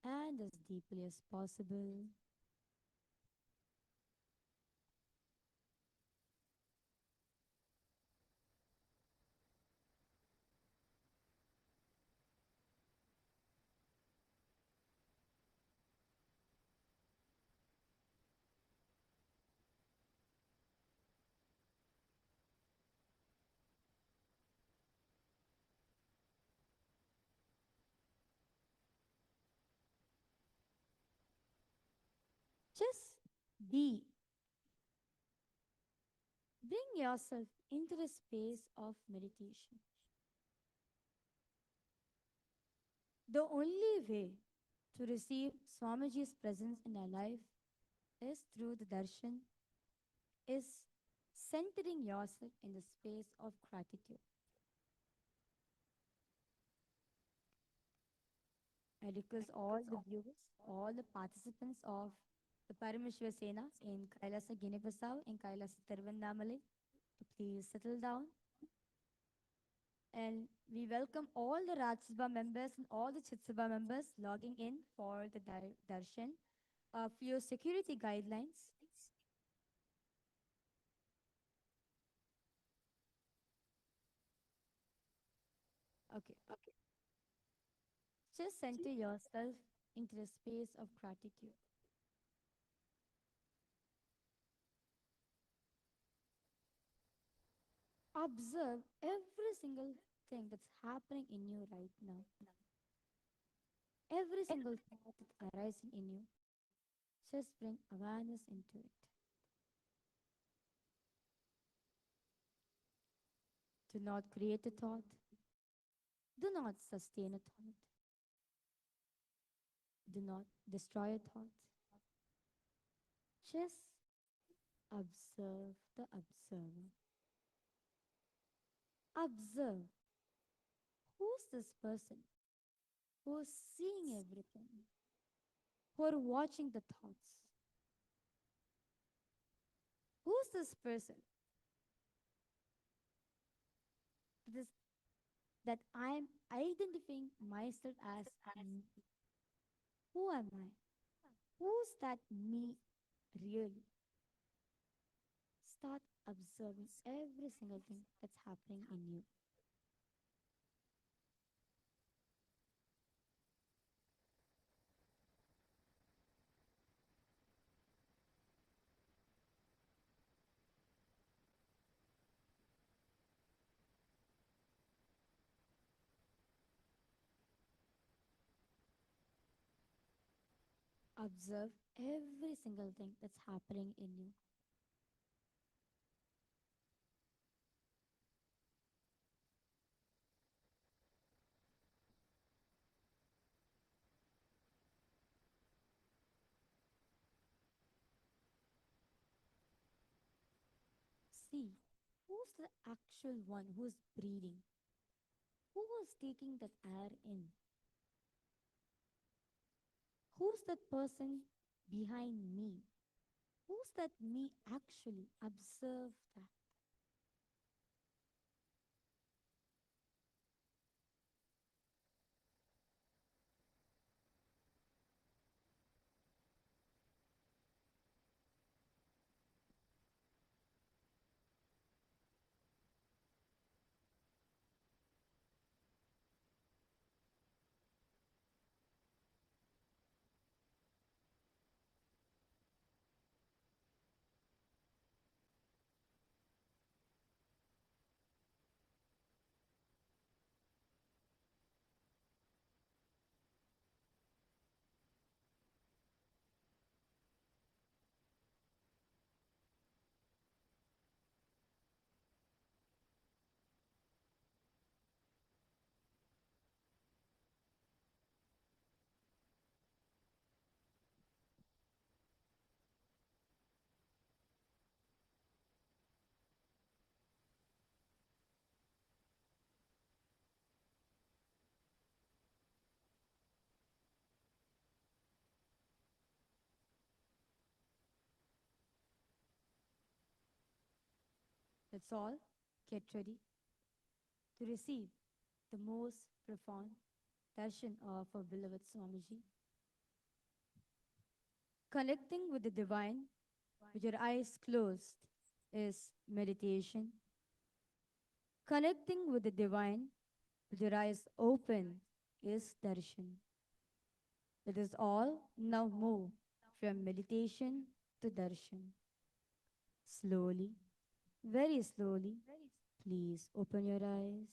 and as deeply as possible. Just be. Bring yourself into the space of meditation. The only way to receive Swamiji's presence in our life is through the darshan, is centering yourself in the space of gratitude. I request all the viewers, all the participants of the Paramashiva Sena in Kailasa Guinea-Bissau and Kailasa Tiruvannamale to please settle down. And we welcome all the Raj Sabha members and all the Chit Sabha members logging in for the darshan. A few security guidelines. Okay, just center yourself into the space of gratitude. Observe every single thing that's happening in you right now. Every single thought that's arising in you. Just bring awareness into it. Do not create a thought. Do not sustain a thought. Do not destroy a thought. Just observe the observer. Observe who's this person who's seeing everything, who are watching the thoughts. Who's this person this, that I'm identifying myself as me? Who am I? Who's that me really? Start observing every single thing that's happening in you. Observe every single thing that's happening in you. See who's the actual one who's breathing, who was taking that air in, who's that person behind me, who's that me actually. Observe that. That's all. Get ready to receive the most profound darshan of our beloved Swamiji. Connecting with the divine with your eyes closed is meditation. Connecting with the divine with your eyes open is darshan. Let us all now move from meditation to darshan. Slowly, very slowly, please open your eyes.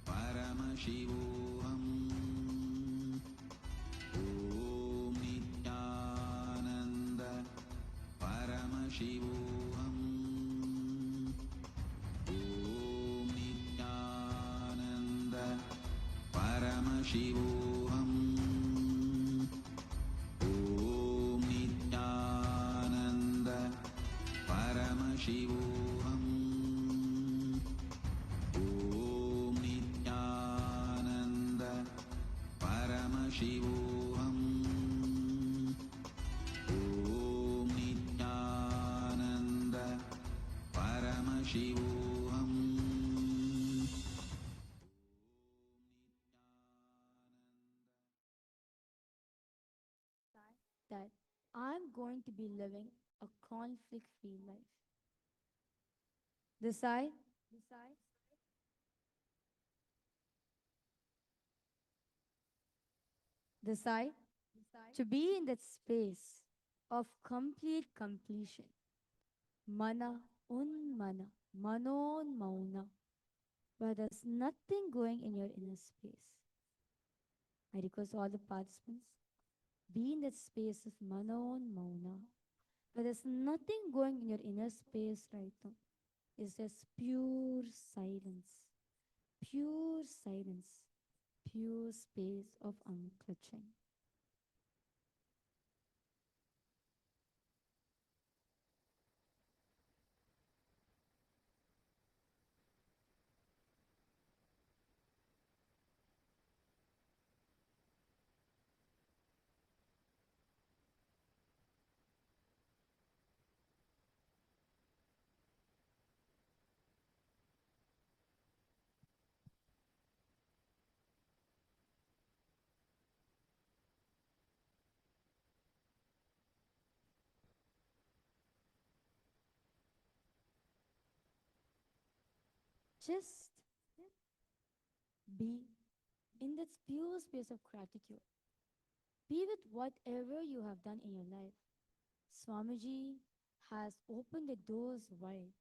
Paramashivam. Om Nithyananda Paramashivam. Om Nithyananda Paramashivam. Om Nithyananda Paramashivam. Paramashivam. Om Nithyananda Paramashivam. That I'm going to be living a conflict free life. Decide decide to be in that space of complete completion. Mana unmana, manon mauna, where there's nothing going in your inner space. I request all the participants, be in that space of manon mauna, where there's nothing going in your inner space right now. It's just pure silence, pure silence, pure space of unclutching. Just be in that pure space of gratitude. Be with whatever you have done in your life. Swamiji has opened the doors wide,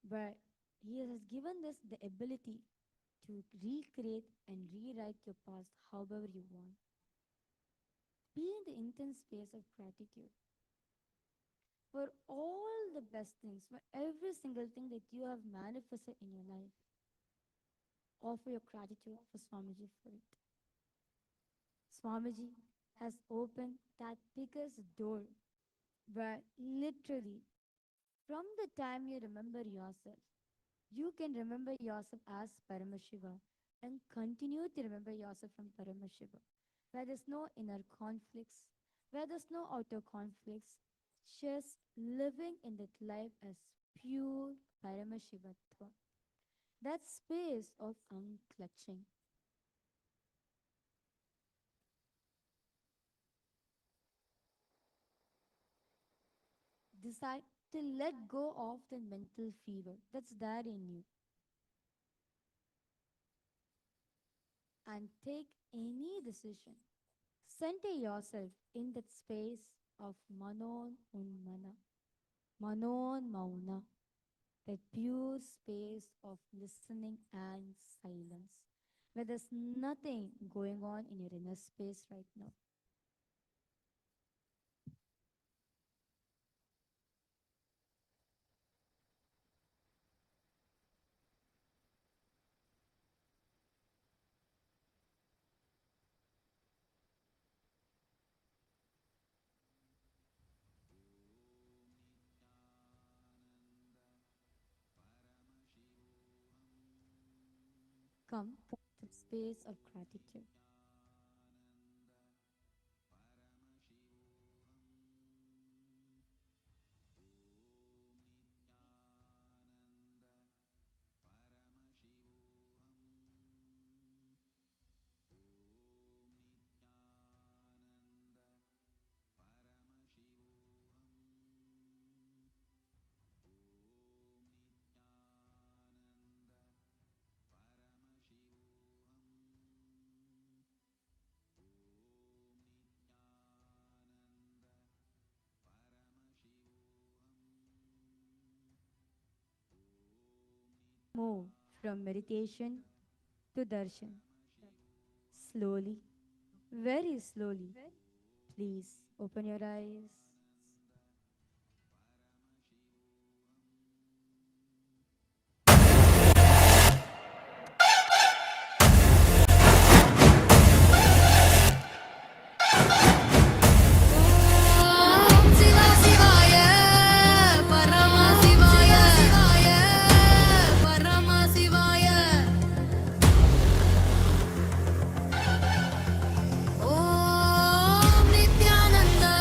where he has given us the ability to recreate and rewrite your past however you want. Be in the intense space of gratitude for all the best things, for every single thing that you have manifested in your life. Offer your gratitude for Swamiji for it. Swamiji has opened that biggest door where literally from the time you remember yourself, you can remember yourself as Paramashiva and continue to remember yourself from Paramashiva, where there's no inner conflicts, where there's no outer conflicts, just living in that life as pure Paramashivatva. That space of unclutching. Decide to let go of the mental fever that's there in you and take any decision. Center yourself in that space of Manon Unmana, Manon Mauna, that pure space of listening and silence, where there's nothing going on in your inner space right now. Come to the space of gratitude. Move from meditation to darshan. Slowly, very slowly. Please open your eyes. Nithyananda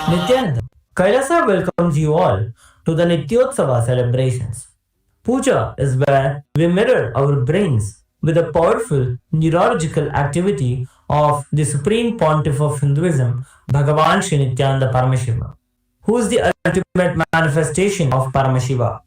Nithyananda, Kailasa welcomes you all to the Nityotsava celebrations. Puja is where we mirror our brains with the powerful neurological activity of the Supreme Pontiff of Hinduism, Bhagavan Sri Nithyananda Paramashivam, who is the ultimate manifestation of Paramashiva.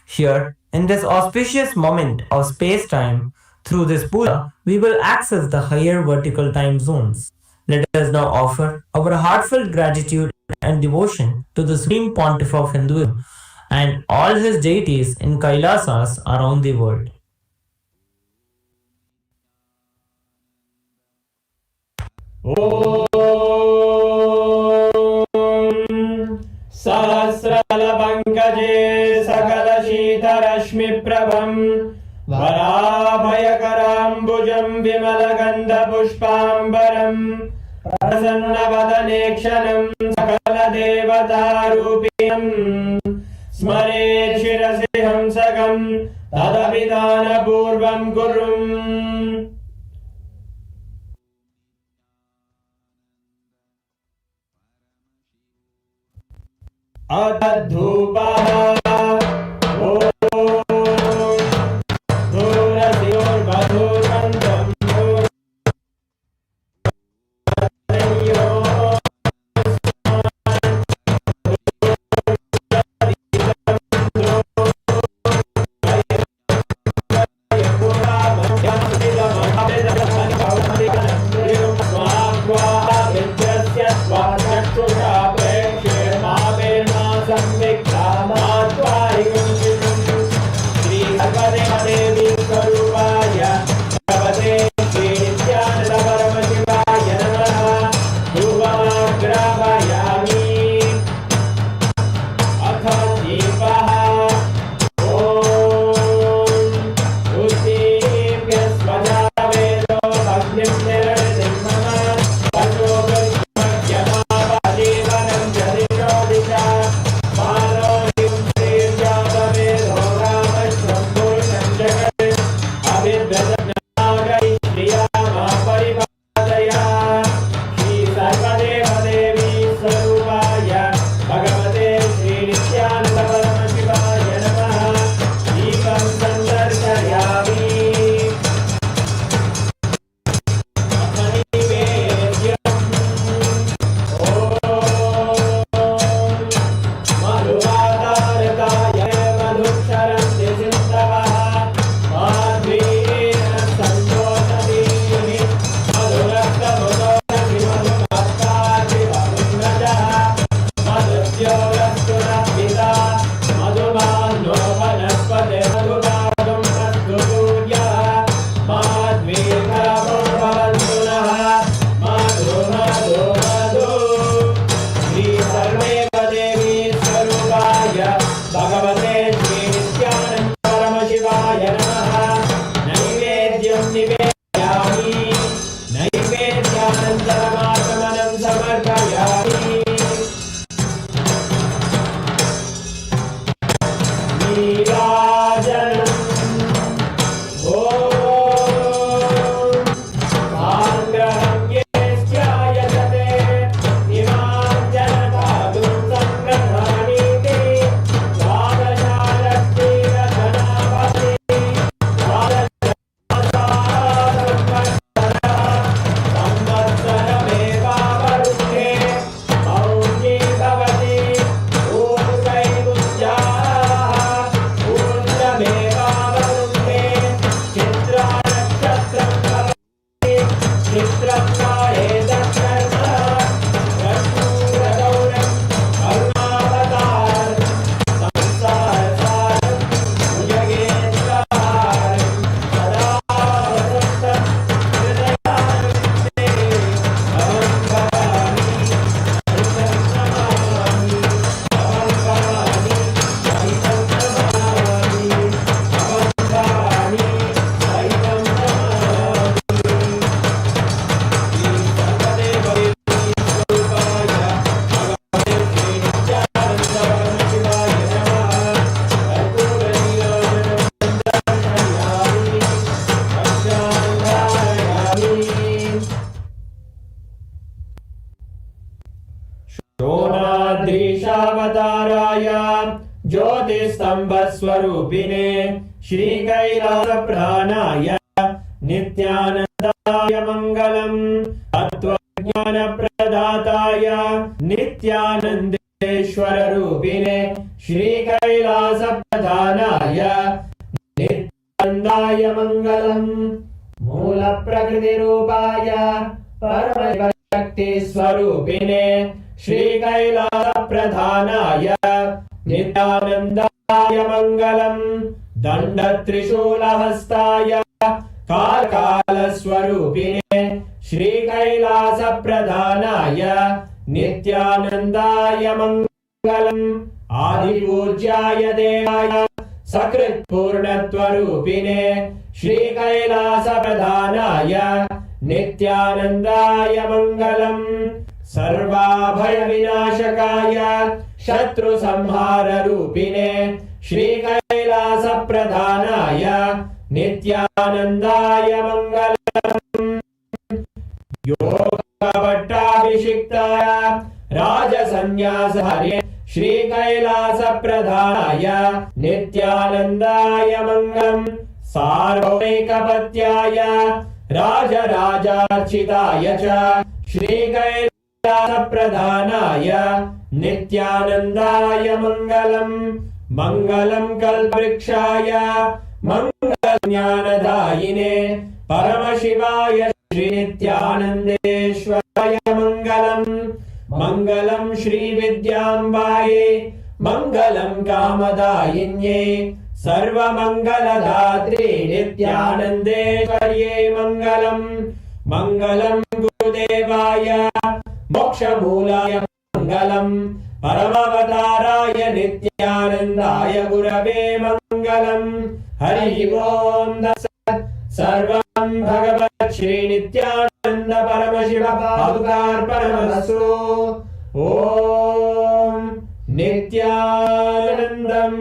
Here, in this auspicious moment of space time, through this puja, we will access the higher vertical time zones. Let us now offer our heartfelt gratitude and devotion to the Supreme Pontiff of Hinduism and all his deities in Kailasas around the world. सहस्रलपङ्कजे सकलशीतरश्मिप्रभम् वराभयकराम्बुजं विमलगन्धपुष्पाम्बरम् प्रसन्नवदनेक्षणं सकलदेवतारूपिणम् स्मरेत् शिरसि हंसकं तदभिधानपूर्वं कुरुम् अतद्धूपः ॐ धूरधियोर्वधूर्मन्त्रं धूर्यो अवताराय ज्योतिस्तंभस्वरूपिणे श्री कैलास प्रधानाय नित्यानंदाय मंगलम तत्वज्ञान प्रदाताय नित्यानंदेश्वर रूपिणे श्री कैलास प्रधानाय नित्यानंदाय मंगलम मूल प्रकृति रूपाय परम शक्ति स्वरूपिणे श्री कैलास प्रधानाय नित्यानंदाय मंगलम दंड त्रिशूल हस्ताय काल स्वरूपिणे श्री कैलास प्रधानाय नित्यानंदाय मंगलम आदि पूज्याय देवाय सकृत पूर्णत्वरूपिणे श्री कैलास प्रधानाय नित्यानंदाय मंगलम सर्वाभय विनाशकाय शत्रु संहार रूपिणे श्री कैलास प्रधानाय नित्यानंदाय मंगलम योगभट्टाभिषिक्ताय राजसन्न्यास हरे श्री कैलास प्रधानाय नित्यानंदाय मंगलम सार्वभौमिकपत्याय राजराजार्चिताय च श्री कैलास प्रधानाय नित्यानंदाय मंगलम मंगलम कल्पवृक्षाय मंगलज्ञानदायिने परमशिवाय श्री नित्यानंदेश्वराय मंगलम मंगलम श्री विद्यांबाये मंगलम कामदायिन्ये सर्वमंगलदात्री नित्यानंदेश्वर्ये मंगलम मंगलम गुरुदेवाय मोक्षमूलाय मंगलम परमावताराय नित्यानंदाय गुरवे मंगलम हरि ओम तत्सत् सर्वं भगवत् श्री नित्यानंद परमशिव पादुकार्पणमस्तु ओम नित्यानंदम।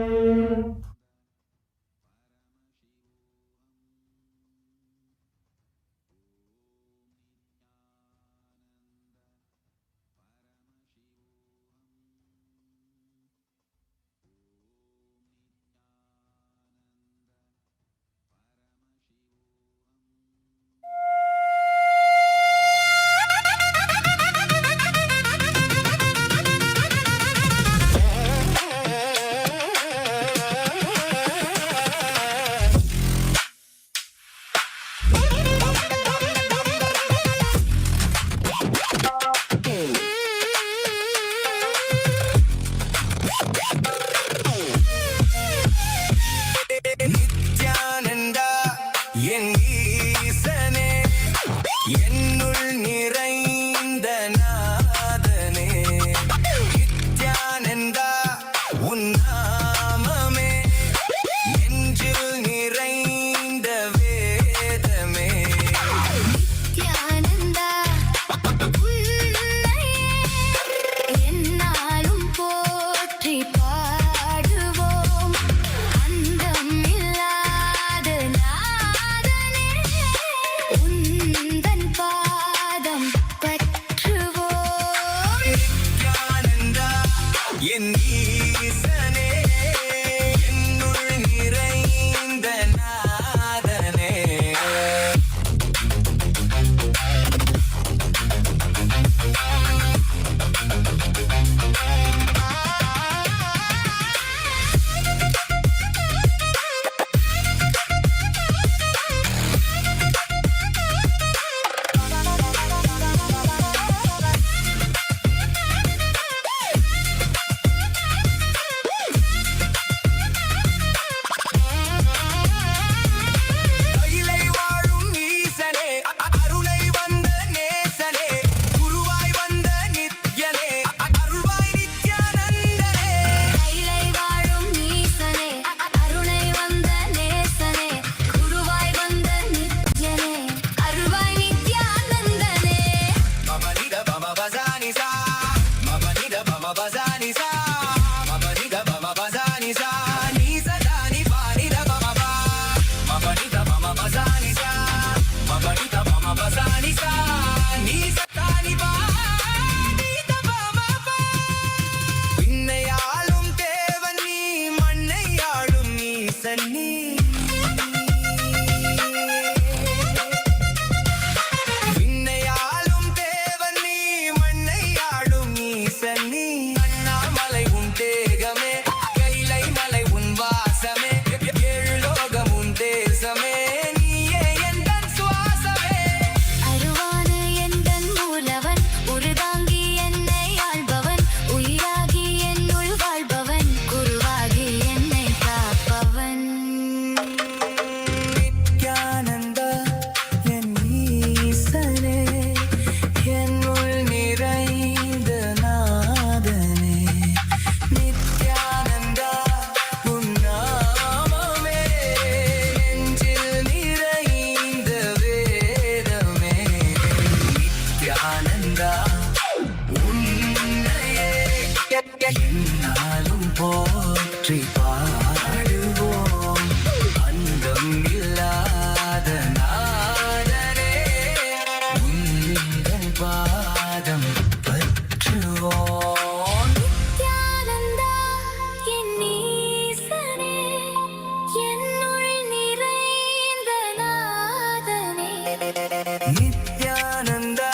நித்யானந்தா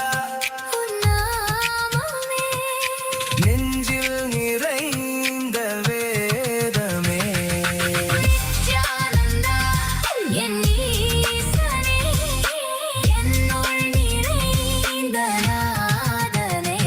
நெஞ்சில் நிறைந்த வேதமே நித்யானந்தா என் ஈசனே என்னுள் நிறைந்த நாதனே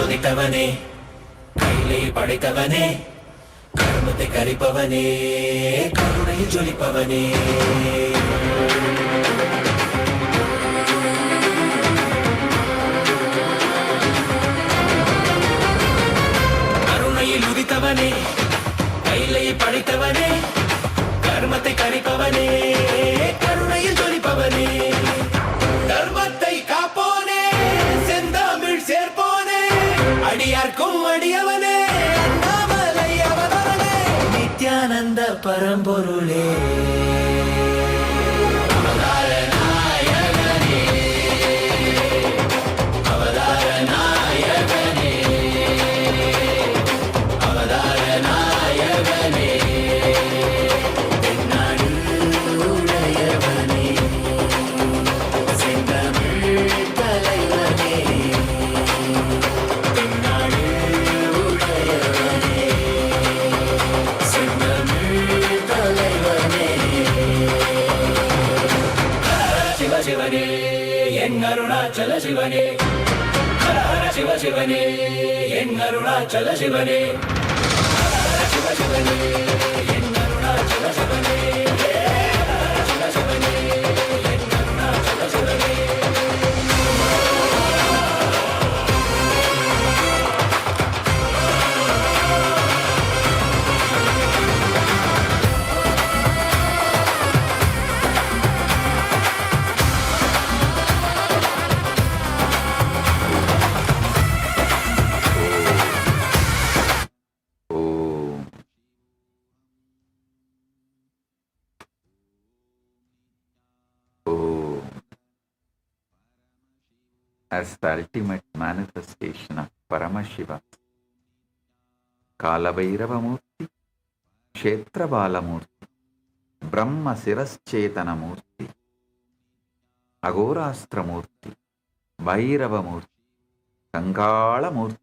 உதித்தவனே கையிலே படைத்தவனே கர்மத்தை கரிப்பவனே கருணையில் ஜொலிப்பவனே அருணையில் உதித்தவனே கையிலே படைத்தவனே கர்மத்தை கரிப்பவனே கருணையில் ஜொலிப்பவனே தர்மத்தை காப்போனே செந்தமிழ் சேர்ப்போனே அடியார்க்கும் அடியவனே அண்ணாமலை அவதாரனே நித்யானந்த பரம்பொருளே அவதார நாயகனே அவதார நாயகனே அவதார நாயகனே தென்னாடு உடையவனே செந்தமிழ் தலைவனே தென்னாடு உடையவனே செந்தமிழ் தலைவனே சிவ சிவனே என் அருணாச்சல சிவனே ஹர ஹர சிவ சிவனே என் அருணாச்சல சிவனே ஹர சிவ சிவனே என் அருணாச்சல சிவனே சிவ சிவனே என் அருணாச்சல சிவனே Om. Om. As the ultimate manifestation of Paramashivam, Kalabhairavamurti, Kshetrabalamurti, Brahma Siraschetanamurti, Agorastramurti, Bhairavamurti, Kangalamurti,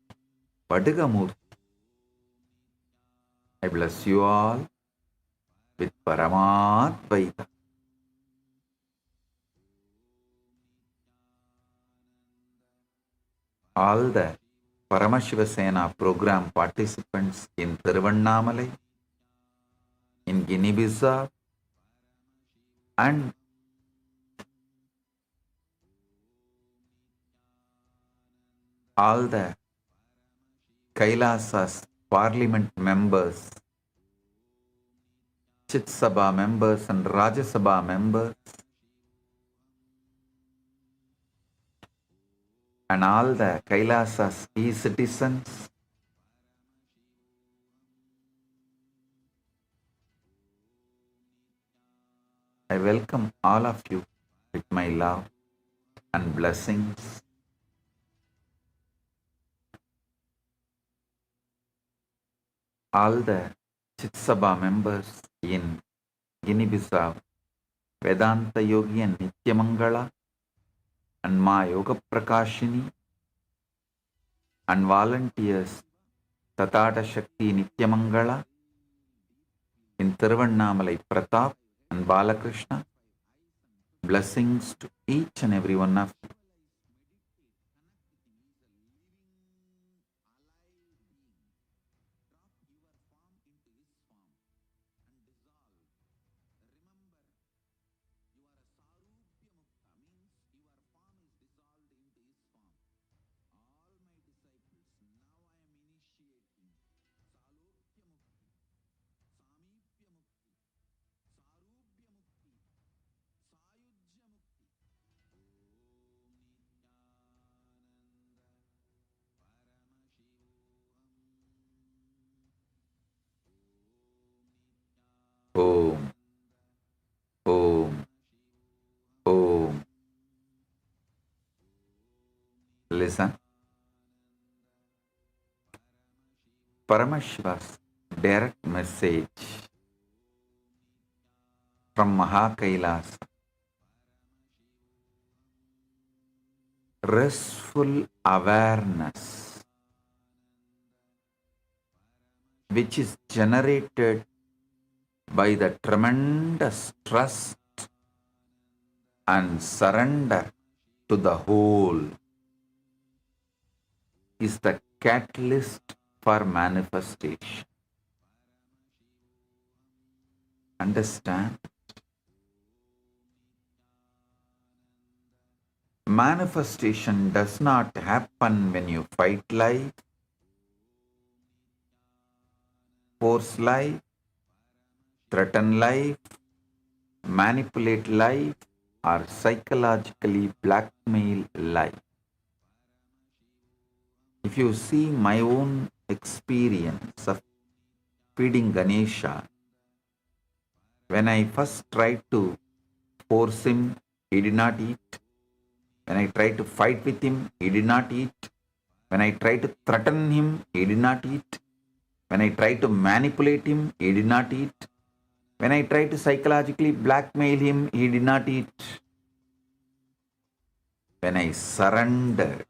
Padigamurti. I bless you all with Paramadvaita. All the Paramashiva Sena program participants in Thiruvannamalai, in Guinea-Bissau, and all the Kailasa's parliament members, Chit Sabha members and Rajya Sabha members, and all the Kailasa's e-citizens, I welcome all of you with my love and blessings. All the Chit Sabha members in Guinea-Bissau, Vedanta Yogi and Nityamangala, and Ma Yoga Prakashini, and volunteers Tatata Shakti Nityamangala, in Thiruvannamalai Pratap and Balakrishna, blessings to each and every one of you. Om, Om, Om. Listen. Paramashiva's direct message from Kailasa. Restful awareness which is generated by the tremendous trust and surrender to the whole is the catalyst for manifestation. Understand? Manifestation does not happen when you fight life, force life, threaten life, manipulate life, or psychologically blackmail life. If you see my own experience of feeding Ganesha, when I first tried to force him, he did not eat. When I tried to fight with him, he did not eat. When I tried to threaten him, he did not eat. When I tried to manipulate him, he did not eat. When I tried to psychologically blackmail him, he did not eat. When I surrendered,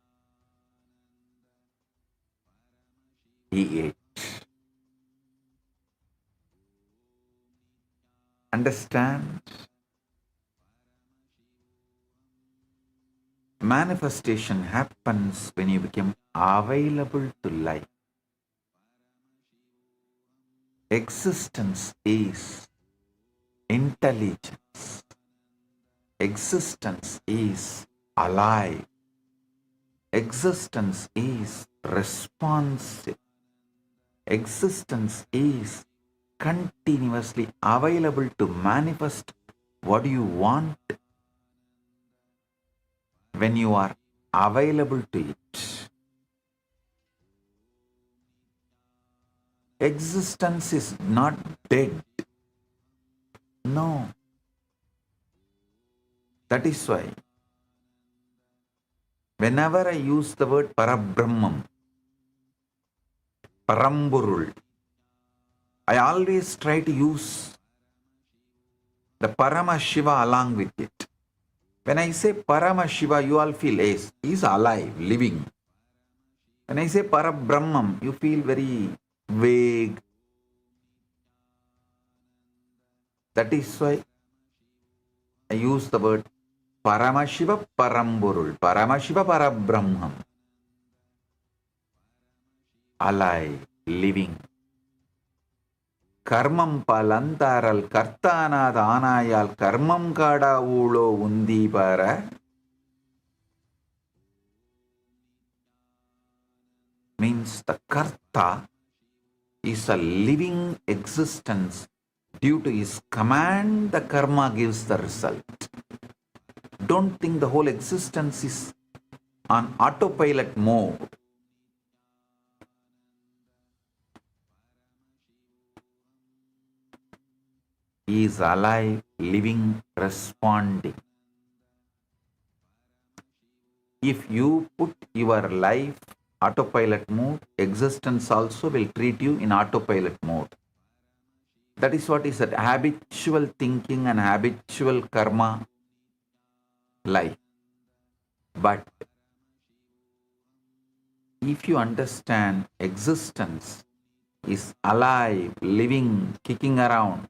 he ate. Understand? Manifestation happens when you become available to life. Existence is intelligence. Existence is alive. Existence is responsive. Existence is continuously available to manifest what you want when you are available to it. Existence is not dead. No. That is why whenever I use the word Parabrahmam, Paramburul, I always try to use the Paramashiva along with it. When I say Paramashiva, you all feel, yes, he is alive, living. When I say Parabrahmam, you feel very vague. That is why I use the word Paramashiva Paramburul, Paramashiva Parabrahmam. Alive, living. Karmam palantaral kartana danayal karmam kada ulo undi para means the karta is a living existence. Due to his command, the karma gives the result. Don't think the whole existence is on autopilot mode. He is alive, living, responding. If you put your life autopilot mode, existence also will treat you in autopilot mode. That is what is that habitual thinking and habitual karma life. But if you understand existence is alive, living, kicking around,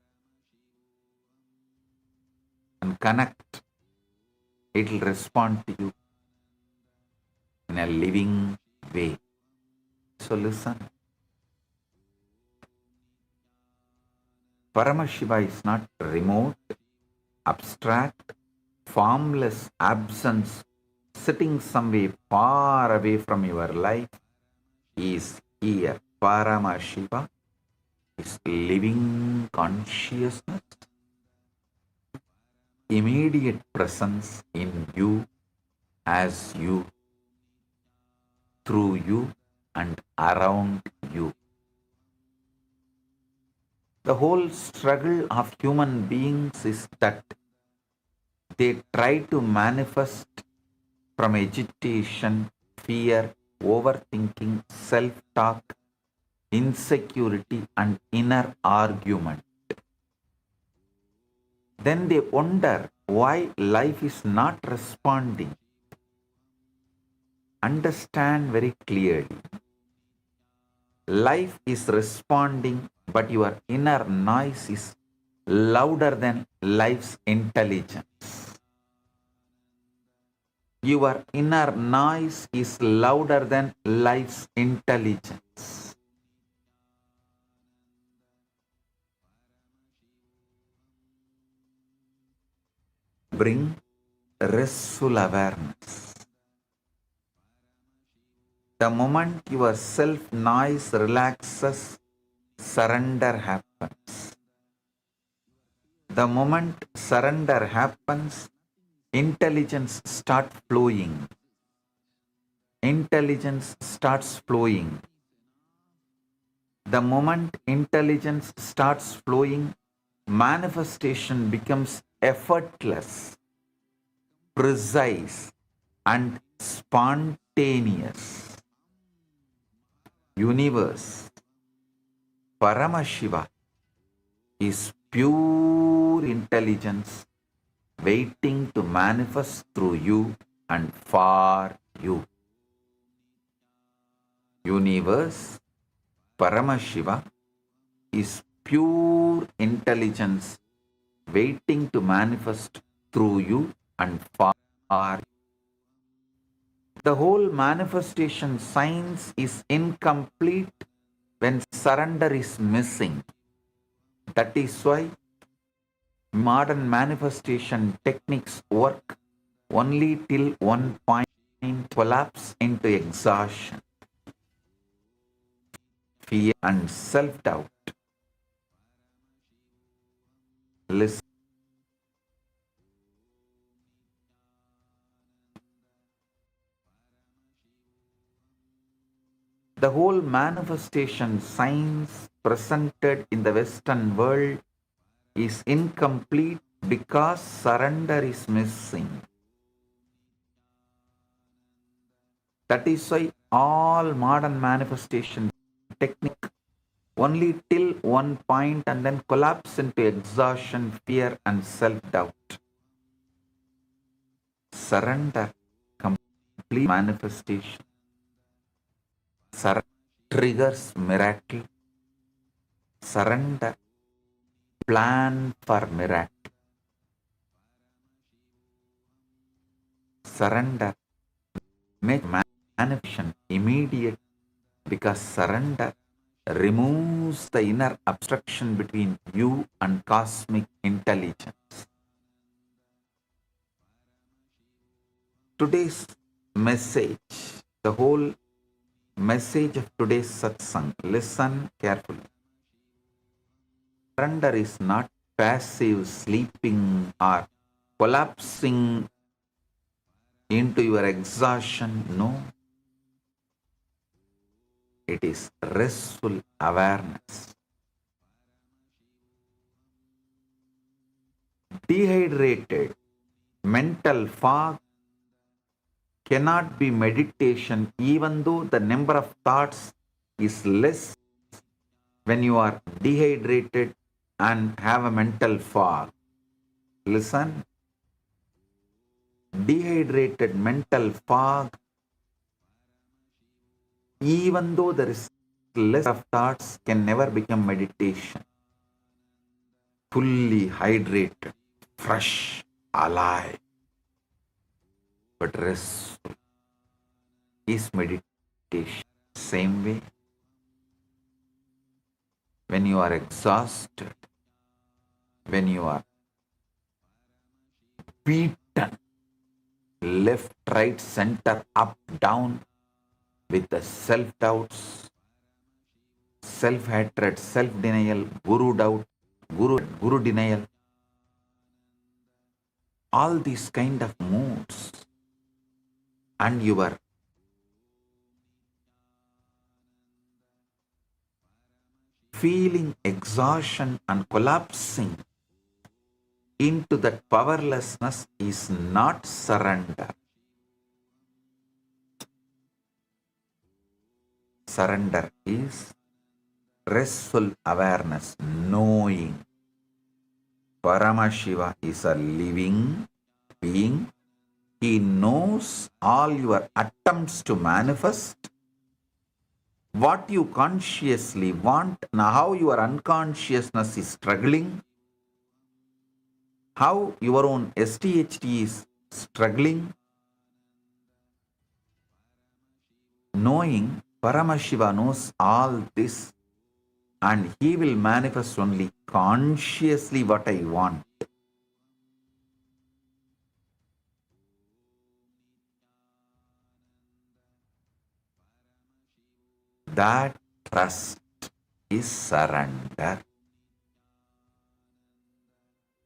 and connect, it will respond to you in a living way. So listen. Paramashiva is not remote, abstract, formless absence sitting somewhere far away from your life. He is here. Paramashiva is living consciousness, immediate presence in you, as you, through you, and around you. The whole struggle of human beings is that they try to manifest from agitation, fear, overthinking, self-talk, insecurity, and inner argument. Then they wonder why life is not responding. Understand very clearly. Life is responding, but your inner noise is louder than life's intelligence. Your inner noise is louder than life's intelligence. Bring restful awareness. The moment your self-noise relaxes, surrender happens. The moment surrender happens, intelligence starts flowing. Intelligence starts flowing. The moment intelligence starts flowing, manifestation becomes effortless, precise, and spontaneous. Universe, Paramashiva, is pure intelligence waiting to manifest through you and for you. Universe, Paramashiva, is pure intelligence waiting to manifest through you and for you. The whole manifestation science is incomplete when surrender is missing. That is why modern manifestation techniques work only till one point collapse into exhaustion, fear, and self-doubt. Listen. The whole manifestation science presented in the Western world is incomplete because surrender is missing. That is why all modern manifestation technique only till one point and then collapse into exhaustion, fear, and self-doubt. Surrender, complete manifestation. Surrender triggers miracle. Surrender, plan for miracle. Surrender, make manifestation immediate because surrender removes the inner obstruction between you and cosmic intelligence. Today's message, the whole message of today's satsang, listen carefully. Surrender is not passive sleeping or collapsing into your exhaustion. No. It is restful awareness. Dehydrated mental fog cannot be meditation even though the number of thoughts is less when you are dehydrated and have a mental fog. Listen. Dehydrated mental fog, even though there is less of thoughts, can never become meditation. Fully hydrated, fresh, alive, but restful is meditation. Same way, when you are exhausted, when you are beaten, left, right, center, up, down, with the self-doubts, self-hatred, self-denial, guru doubt, guru denial, all these kind of moods, and your feeling exhaustion and collapsing into that powerlessness is not surrender. Surrender is restful awareness, knowing. Paramashiva is a living being. He knows all your attempts to manifest what you consciously want, now how your unconsciousness is struggling, how your own STHT is struggling. Knowing Paramashiva knows all this, and he will manifest only consciously what I want. That trust is surrender.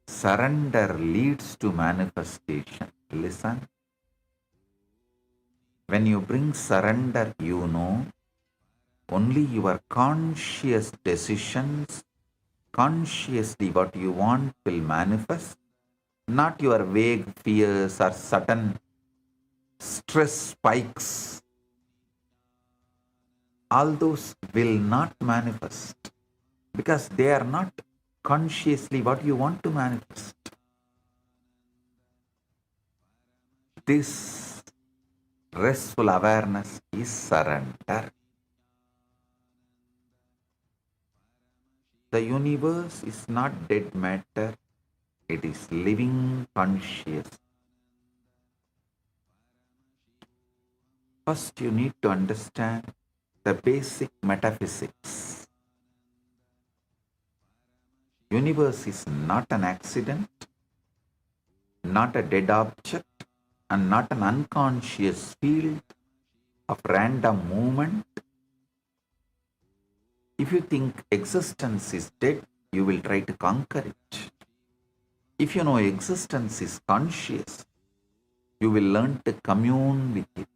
Surrender leads to manifestation. Listen. When you bring surrender, you know only your conscious decisions, consciously what you want will manifest, not your vague fears or sudden stress spikes. All those will not manifest because they are not consciously what you want to manifest. This restful awareness is surrender. The universe is not dead matter, it is living conscious. First, you need to understand the basic metaphysics. Universe is not an accident, not a dead object, and not an unconscious field of random movement. If you think existence is dead, you will try to conquer it. If you know existence is conscious, you will learn to commune with it.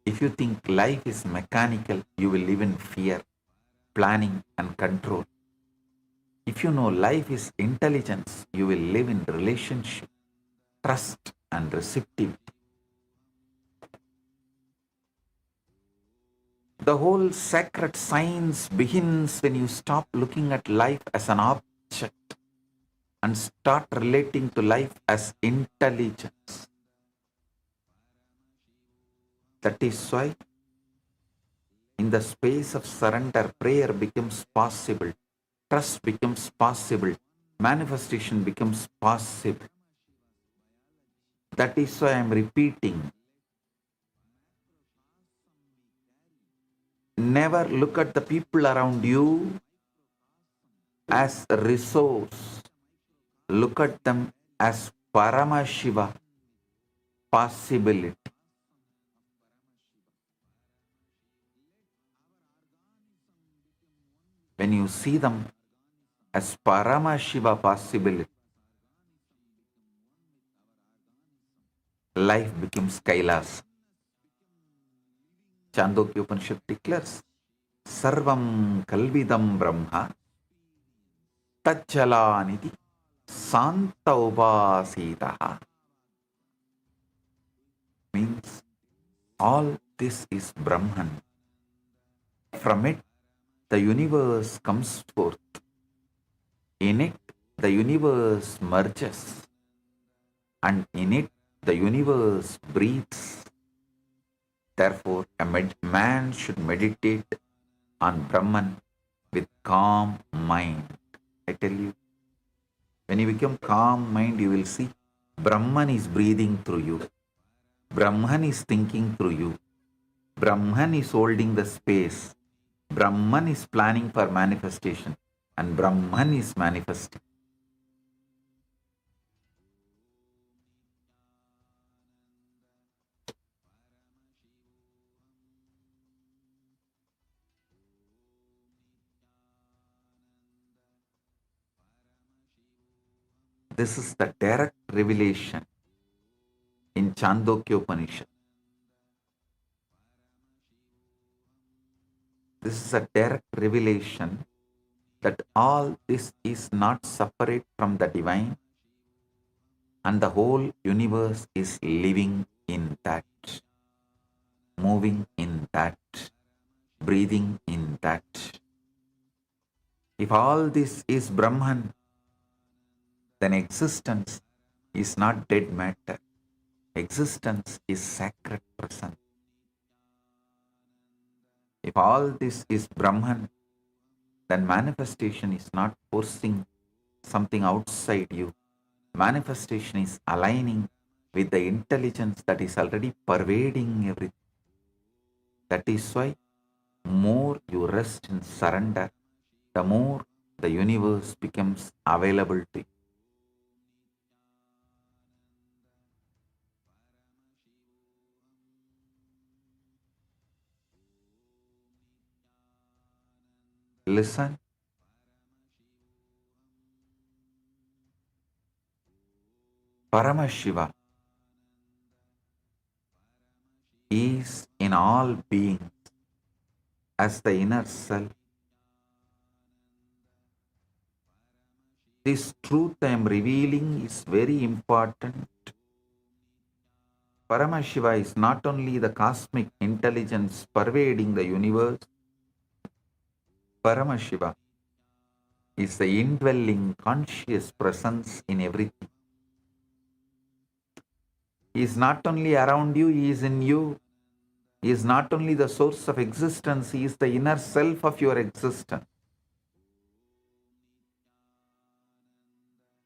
If you think life is mechanical, you will live in fear, planning and control. If you know life is intelligence, you will live in relationship, trust and receptivity. The whole sacred science begins when you stop looking at life as an object and start relating to life as intelligence. That is why in the space of surrender, prayer becomes possible, trust becomes possible, manifestation becomes possible. That is why I am repeating. Never look at the people around you as a resource. Look at them as Paramashiva, possibility. When you see them as Paramashiva possibility, life becomes Kailasa. Chandogya Upanishad declares, Sarvam Kalvidam Brahma Tacchalaniti Santa Upasitaha. Means all this is Brahman. From it, the universe comes forth. In it, the universe merges. And in it, the universe breathes. Therefore, a man should meditate on Brahman with calm mind. I tell you, when you become calm mind, you will see Brahman is breathing through you. Brahman is thinking through you. Brahman is holding the space. Brahman is planning for manifestation. And Brahman is manifesting. This is the direct revelation in Chandogya Upanishad. This is a direct revelation that all this is not separate from the divine, and the whole universe is living in that, moving in that, breathing in that. If all this is Brahman, then existence is not dead matter. Existence is sacred presence. If all this is Brahman, then manifestation is not forcing something outside you. Manifestation is aligning with the intelligence that is already pervading everything. That is why more you rest in surrender, the more the universe becomes available to you. Listen. Paramashiva is in all beings as the inner self. This truth I am revealing is very important. Paramashiva is not only the cosmic intelligence pervading the universe. Paramashiva is the indwelling conscious presence in everything. He is not only around you, he is in you. He is not only the source of existence, he is the inner self of your existence.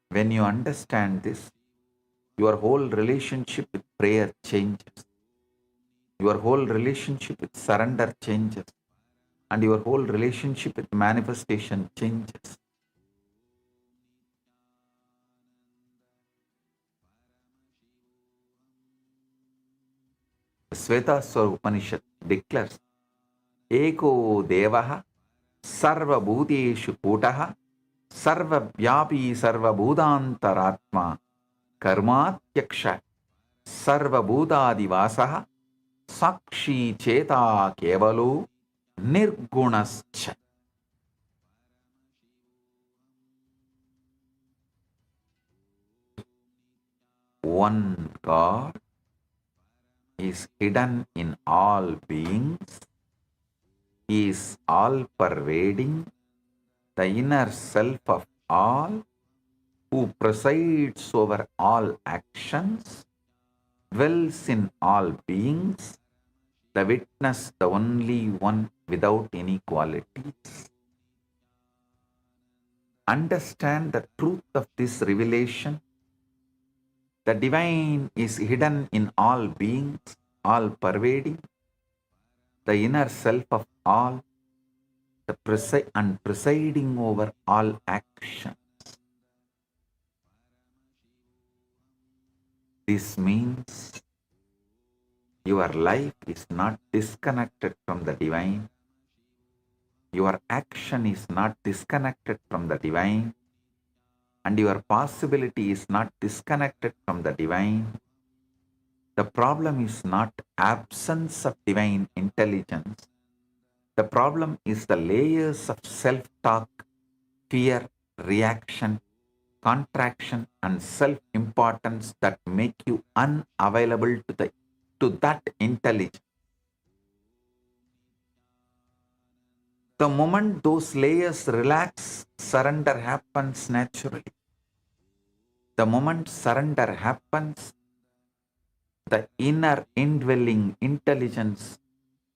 When you understand this, your whole relationship with prayer changes. Your whole relationship with surrender changes. And your whole relationship with manifestation changes. The Svetaswara Upanishad declares, Eko Devaha Sarva Bhuteshu Kutaha Sarva Vyapi Sarva Bhudantaratma Karmatyaksha Sarva Bhutadivasaha Sakshi Cheta Kevalu Nirgunascha. One God is hidden in all beings. He is all-pervading, the inner self of all, who presides over all actions, dwells in all beings, the witness, the only one without inequalities. Understand the truth of this revelation. The divine is hidden in all beings, all-pervading, the inner self of all, and presiding over all action. This means your life is not disconnected from the divine. Your action is not disconnected from the divine. And your possibility is not disconnected from the divine. The problem is not absence of divine intelligence. The problem is the layers of self-talk, fear, reaction, contraction, and self-importance that make you unavailable to that intelligence. The moment those layers relax, surrender happens naturally. The moment surrender happens, the inner indwelling intelligence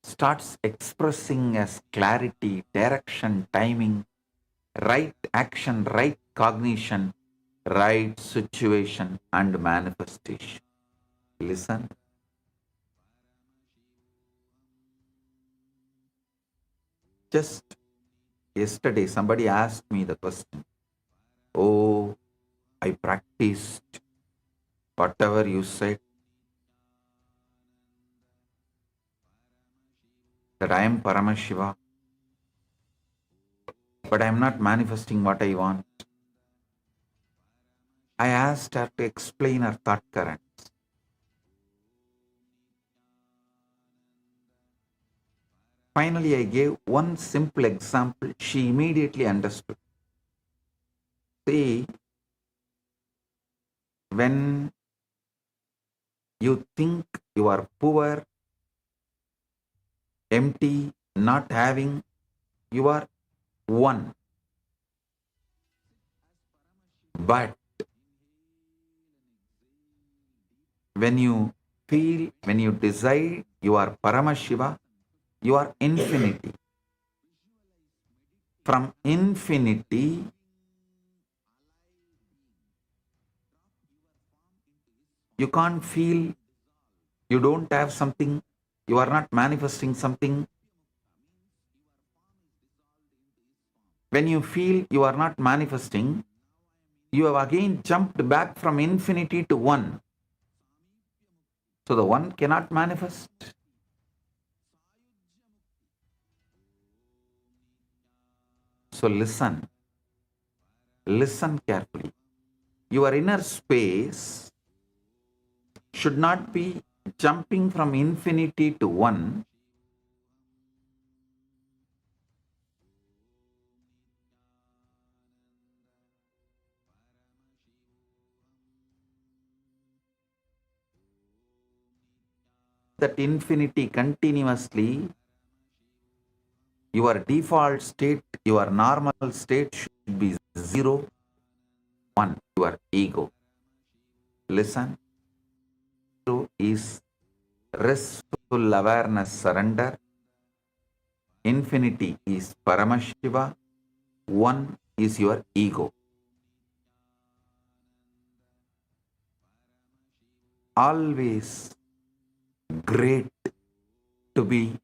starts expressing as clarity, direction, timing, right action, right cognition, right situation, and manifestation. Listen. Just yesterday, somebody asked me the question, oh, I practiced whatever you said, that I am Paramashiva, but I am not manifesting what I want. I asked her to explain her thought currents. Finally, I gave one simple example. She immediately understood. See, when you think you are poor, empty, not having, you are one. But when you feel, when you decide you are Paramashiva, you are infinity. From infinity, you can't feel, you don't have something, you are not manifesting something. When you feel you are not manifesting, you have again jumped back from infinity to one. So the one cannot manifest. So listen carefully. Your inner space should not be jumping from infinity to one. That infinity continuously, your default state, your normal state should be 0, 1, your ego. Listen, 0 is restful awareness surrender. Infinity is Paramashiva. 1 is your ego. Always great to be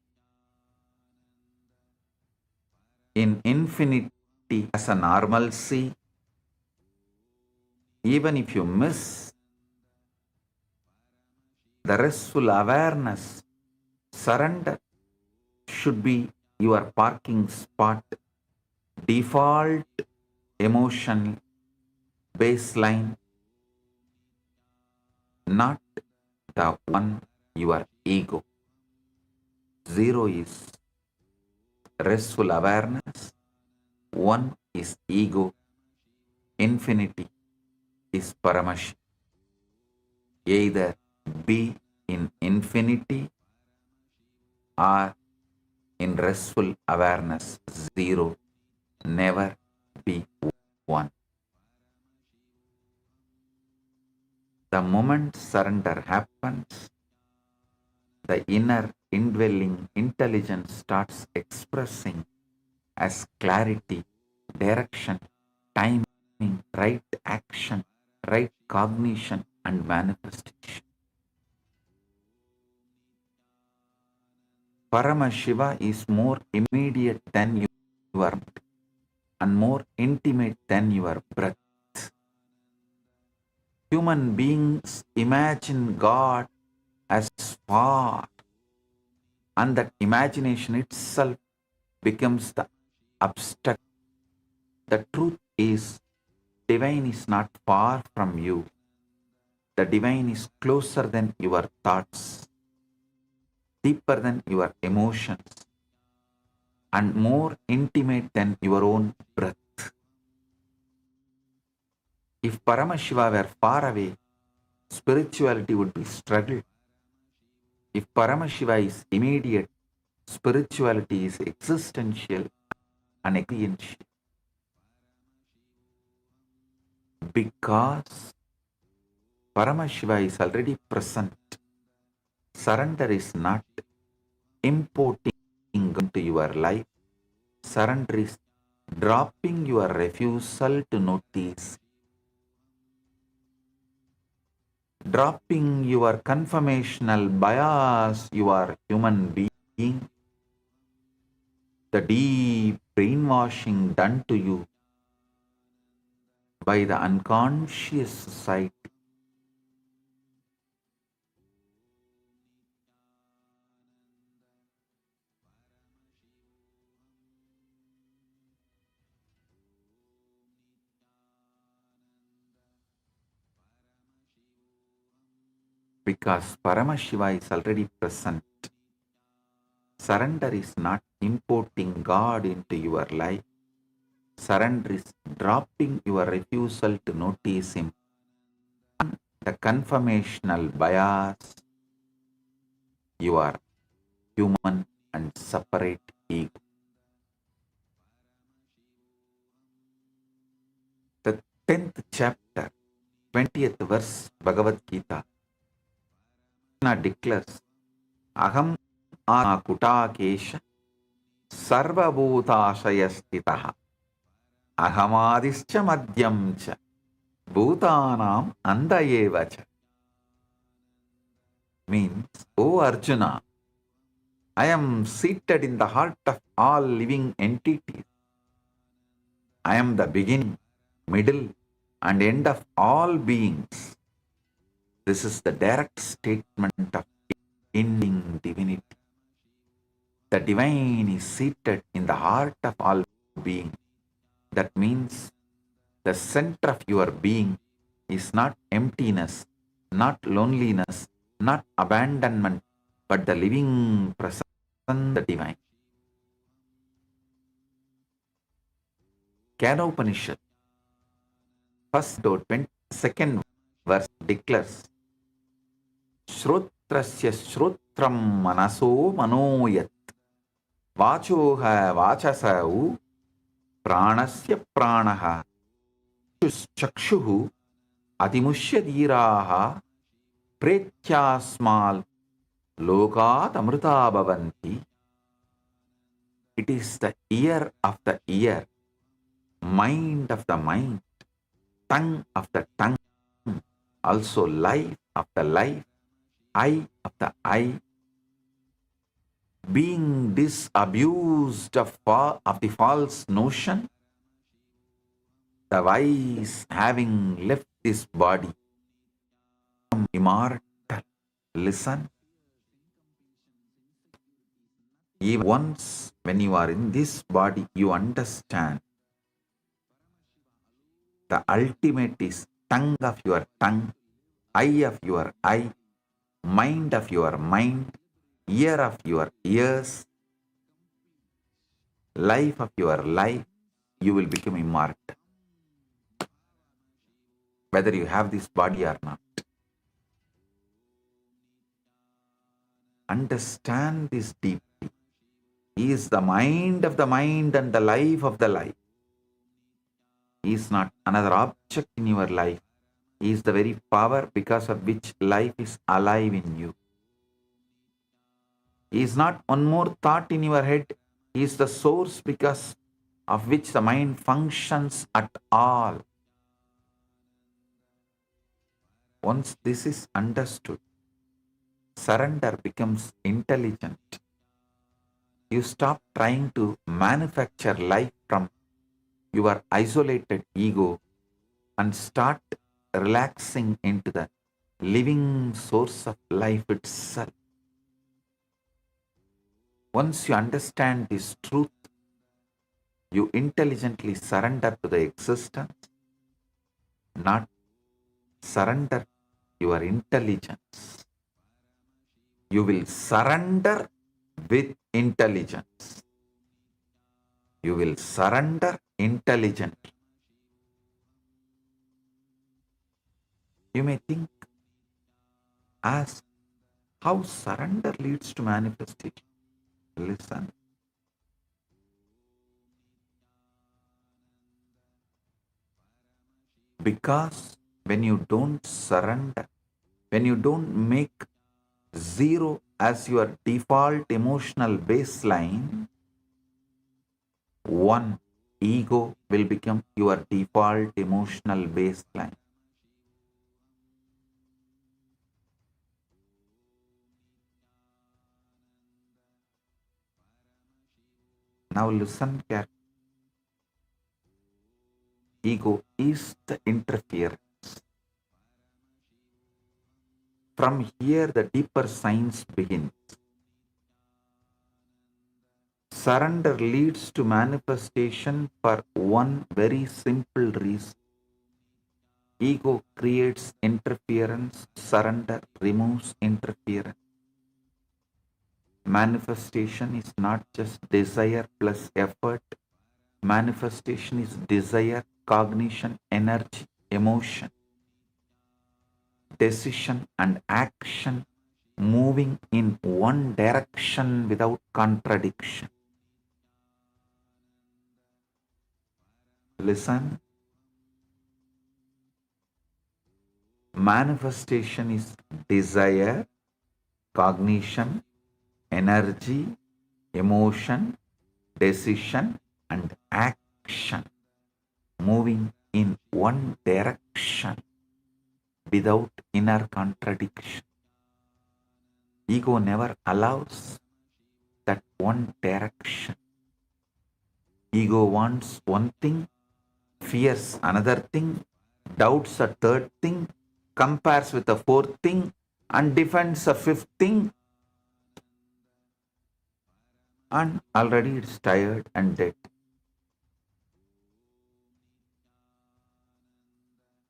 in infinity as a normalcy. Even if you miss the restful awareness, surrender should be your parking spot, default emotion baseline, not the one, your ego. 0 is restful awareness, 1 is ego, infinity is Paramash. Either be in infinity or in restful awareness, 0, never be 1. The moment surrender happens, the inner indwelling intelligence starts expressing as clarity, direction, timing, right action, right cognition, and manifestation. Paramashiva is more immediate than your and more intimate than your breath. Human beings imagine God as far, and that imagination itself becomes the abstract. The truth is, divine is not far from you. The divine is closer than your thoughts, deeper than your emotions, and more intimate than your own breath. If Paramashiva were far away, spirituality would be struggle. If Paramashiva is immediate, spirituality is existential and experiential. Because Paramashiva is already present, surrender is not importing into your life. Surrender is dropping your refusal to notice, dropping your conformational bias, you are human being, the deep brainwashing done to you by the unconscious society. Because Paramashiva is already present, Surrender is not importing God into your life. Surrender is dropping your refusal to notice Him. The conformational bias, you are human and separate ego. The 10th chapter, 20th verse, Bhagavad Gita, Krishna declares, Aham Atma Kutakesha Sarva Bhutashaya Stitaha Ahamadischa Madhyam Cha Bhutanam Andayeva Cha. Means, O Arjuna, I am seated in the heart of all living entities. I am the beginning, middle, and end of all beings. This is the direct statement of ending divinity. The divine is seated in the heart of all beings. That means the center of your being is not emptiness, not loneliness, not abandonment, but the living presence, the divine. Upanishad, first or 22nd verse declares, Shrotrasya Shrotram Manaso Manoyat Vachoha Vachasau Pranasya Pranaha Chakshuhu Adimushya Diraha Pretyasmal Lokat Amrita Bhavanti. It is the ear of the ear, mind of the mind, tongue of the tongue, also life of the life, eye of the eye, being disabused of the false notion, the wise having left this body, become immortal. Listen, even once when you are in this body, you understand the ultimate is tongue of your tongue, eye of your eye, mind of your mind, ear of your ears, life of your life. You will become immortal, whether you have this body or not. Understand this deeply. He is the mind of the mind and the life of the life. He is not another object in your life. He is the very power because of which life is alive in you. He is not one more thought in your head. He is the source because of which the mind functions at all. Once this is understood, surrender becomes intelligent. You stop trying to manufacture life from your isolated ego and start relaxing into the living source of life itself. Once you understand this truth, you intelligently surrender to the existence, not surrender your intelligence. You will surrender with intelligence. You will surrender intelligently. You may think, ask, how surrender leads to manifestation? Listen. Because when you don't surrender, when you don't make zero as your default emotional baseline, one, ego will become your default emotional baseline. Now listen carefully. Ego is the interference. From here, the deeper science begins. Surrender leads to manifestation for one very simple reason. Ego creates interference, surrender removes interference. Manifestation is not just desire plus effort. Manifestation is desire, cognition, energy, emotion, decision, and action moving in one direction without contradiction. Listen. Manifestation is desire, cognition, energy, emotion, decision, and action moving in one direction without inner contradiction. Ego never allows that one direction. Ego wants one thing, fears another thing, doubts a third thing, compares with a fourth thing, and defends a fifth thing, and already it's tired and dead.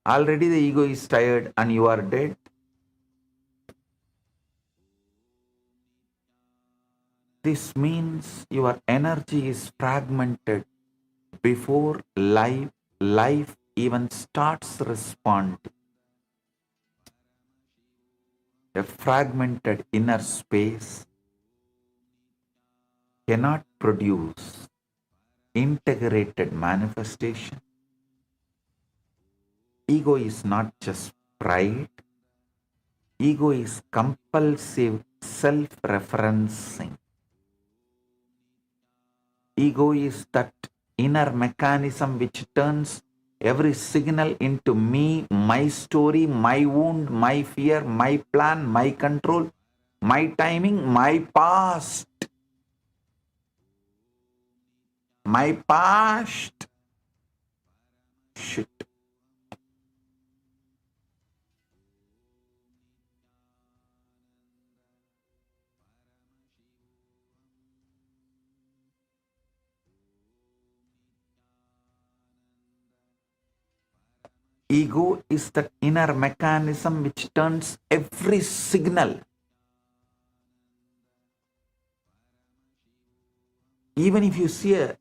Already the ego is tired and you are dead. This means your energy is fragmented before life even starts responding. A fragmented inner space cannot produce integrated manifestation. Ego is not just pride. Ego is compulsive self-referencing. Ego is that inner mechanism which turns every signal into me, my story, my wound, my fear, my plan, my control, my timing, my past. My past. Shit. Ego is that inner mechanism which turns every signal. Even if you see a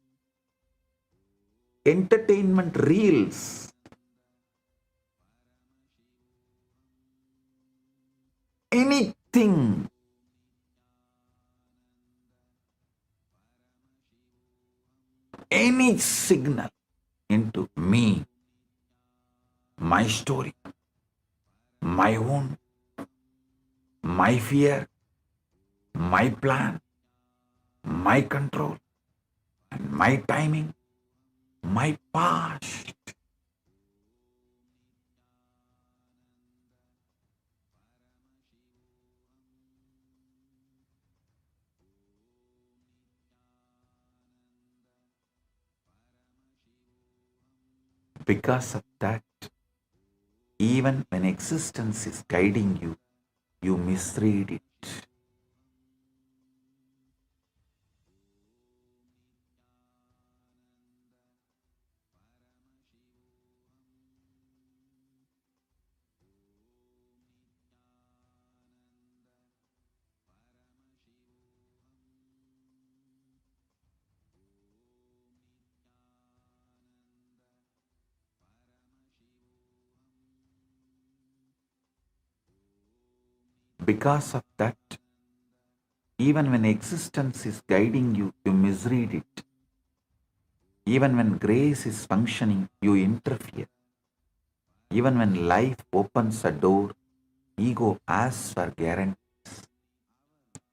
entertainment reels, anything, any signal into me, my story, my wound, my fear, my plan, my control, and my timing, my past. Because of that, even when existence is guiding you, you misread it. Because of that, even when existence is guiding you, you misread it. Even when grace is functioning, you interfere. Even when life opens a door, ego asks for guarantees.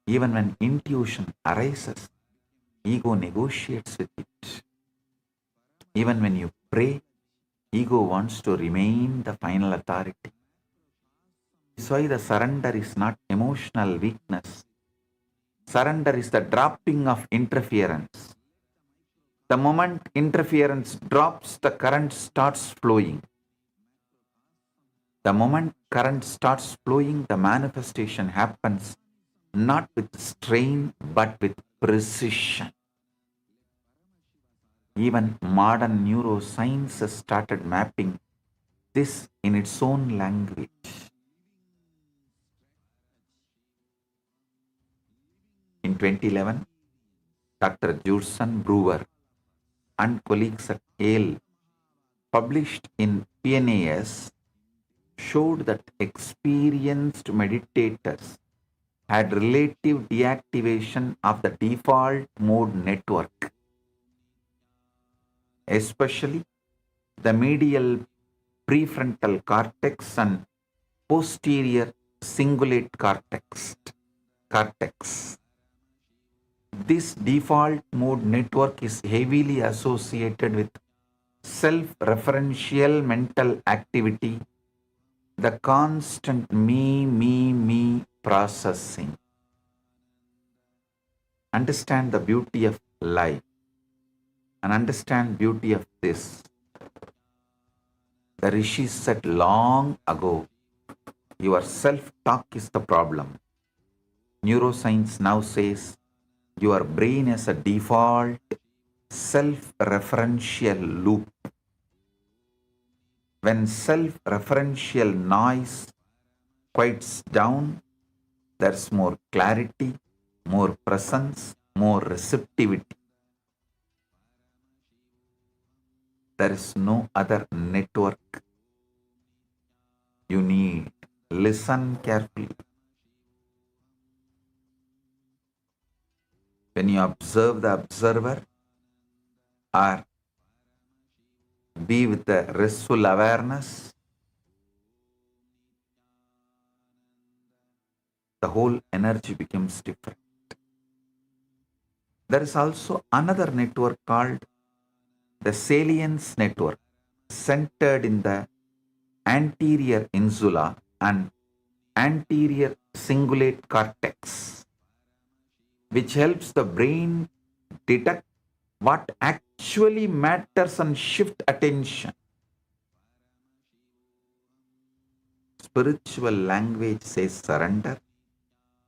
Even when intuition arises, ego negotiates with it. Even when you pray, ego wants to remain the final authority. That's why the surrender is not emotional weakness. Surrender is the dropping of interference. The moment interference drops, the current starts flowing. The moment current starts flowing, the manifestation happens not with strain but with precision. Even modern neuroscience has started mapping this in its own language. In 2011, Dr. Judson Brewer and colleagues at Yale, published in PNAS, showed that experienced meditators had relative deactivation of the default mode network, especially the medial prefrontal cortex and posterior cingulate cortex. This default mode network is heavily associated with self-referential mental activity, the constant me processing. Understand the beauty of life and understand beauty of this. The rishis said long ago, your self-talk is the problem. Neuroscience now says your brain is a default self-referential loop. When self-referential noise quiets down, there's more clarity, more presence, more receptivity. There is no other network you need. Listen carefully. When you observe the observer or be with the restful awareness, the whole energy becomes different. There is also another network called the salience network, centered in the anterior insula and anterior cingulate cortex, which helps the brain detect what actually matters and shift attention. Spiritual language says surrender.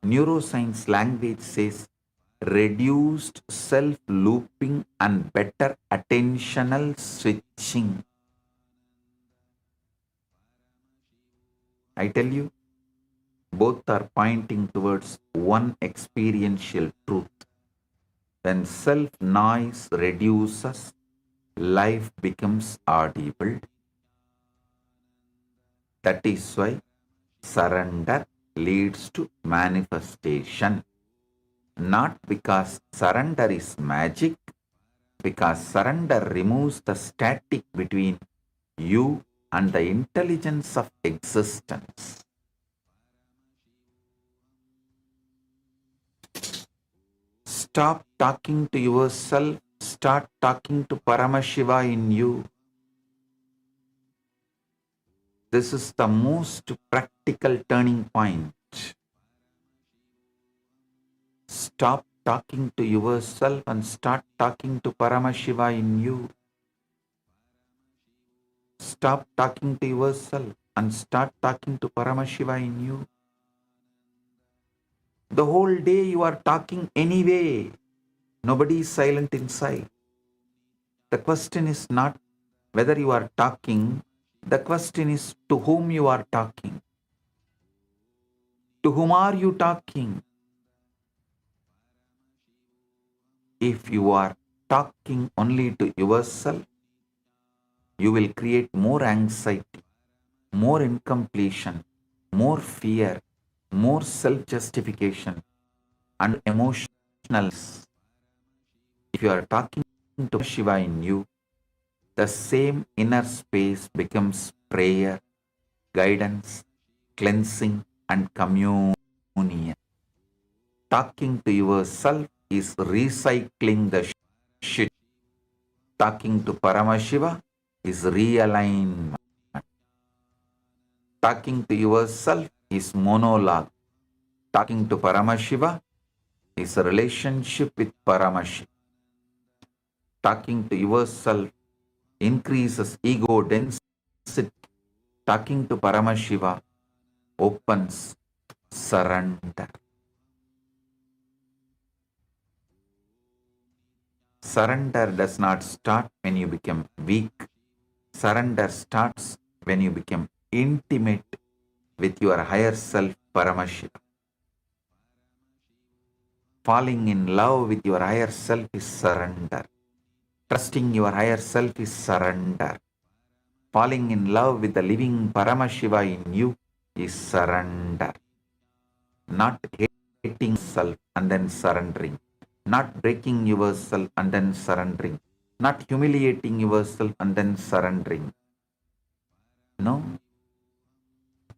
Neuroscience language says reduced self-looping and better attentional switching. I tell you, both are pointing towards one experiential truth. When self-noise reduces, life becomes audible. That is why surrender leads to manifestation. Not because surrender is magic, because surrender removes the static between you and the intelligence of existence. Stop talking to yourself, start talking to Paramashiva in you. This is the most practical turning point. Stop talking to yourself and start talking to Paramashiva in you. Stop talking to yourself and start talking to Paramashiva in you. The whole day you are talking anyway. Nobody is silent inside. The question is not whether you are talking. The question is to whom you are talking. To whom are you talking? If you are talking only to yourself, you will create more anxiety, more incompletion, more fear, more self-justification, and emotionalness. If you are talking to Shiva in you, the same inner space becomes prayer, guidance, cleansing, and communion. Talking to yourself is recycling the shit. Talking to Paramashiva is realignment. Talking to yourself is monologue. Talking to Paramashiva is a relationship with Paramashiva. Talking to yourself increases ego density. Talking to Paramashiva opens surrender. Surrender does not start when you become weak. Surrender starts when you become intimate with your higher self, Paramashiva. Falling in love with your higher self is surrender. Trusting your higher self is surrender. Falling in love with the living Paramashiva in you is surrender. Not hating self and then surrendering. Not breaking yourself and then surrendering. Not humiliating yourself and then surrendering. No.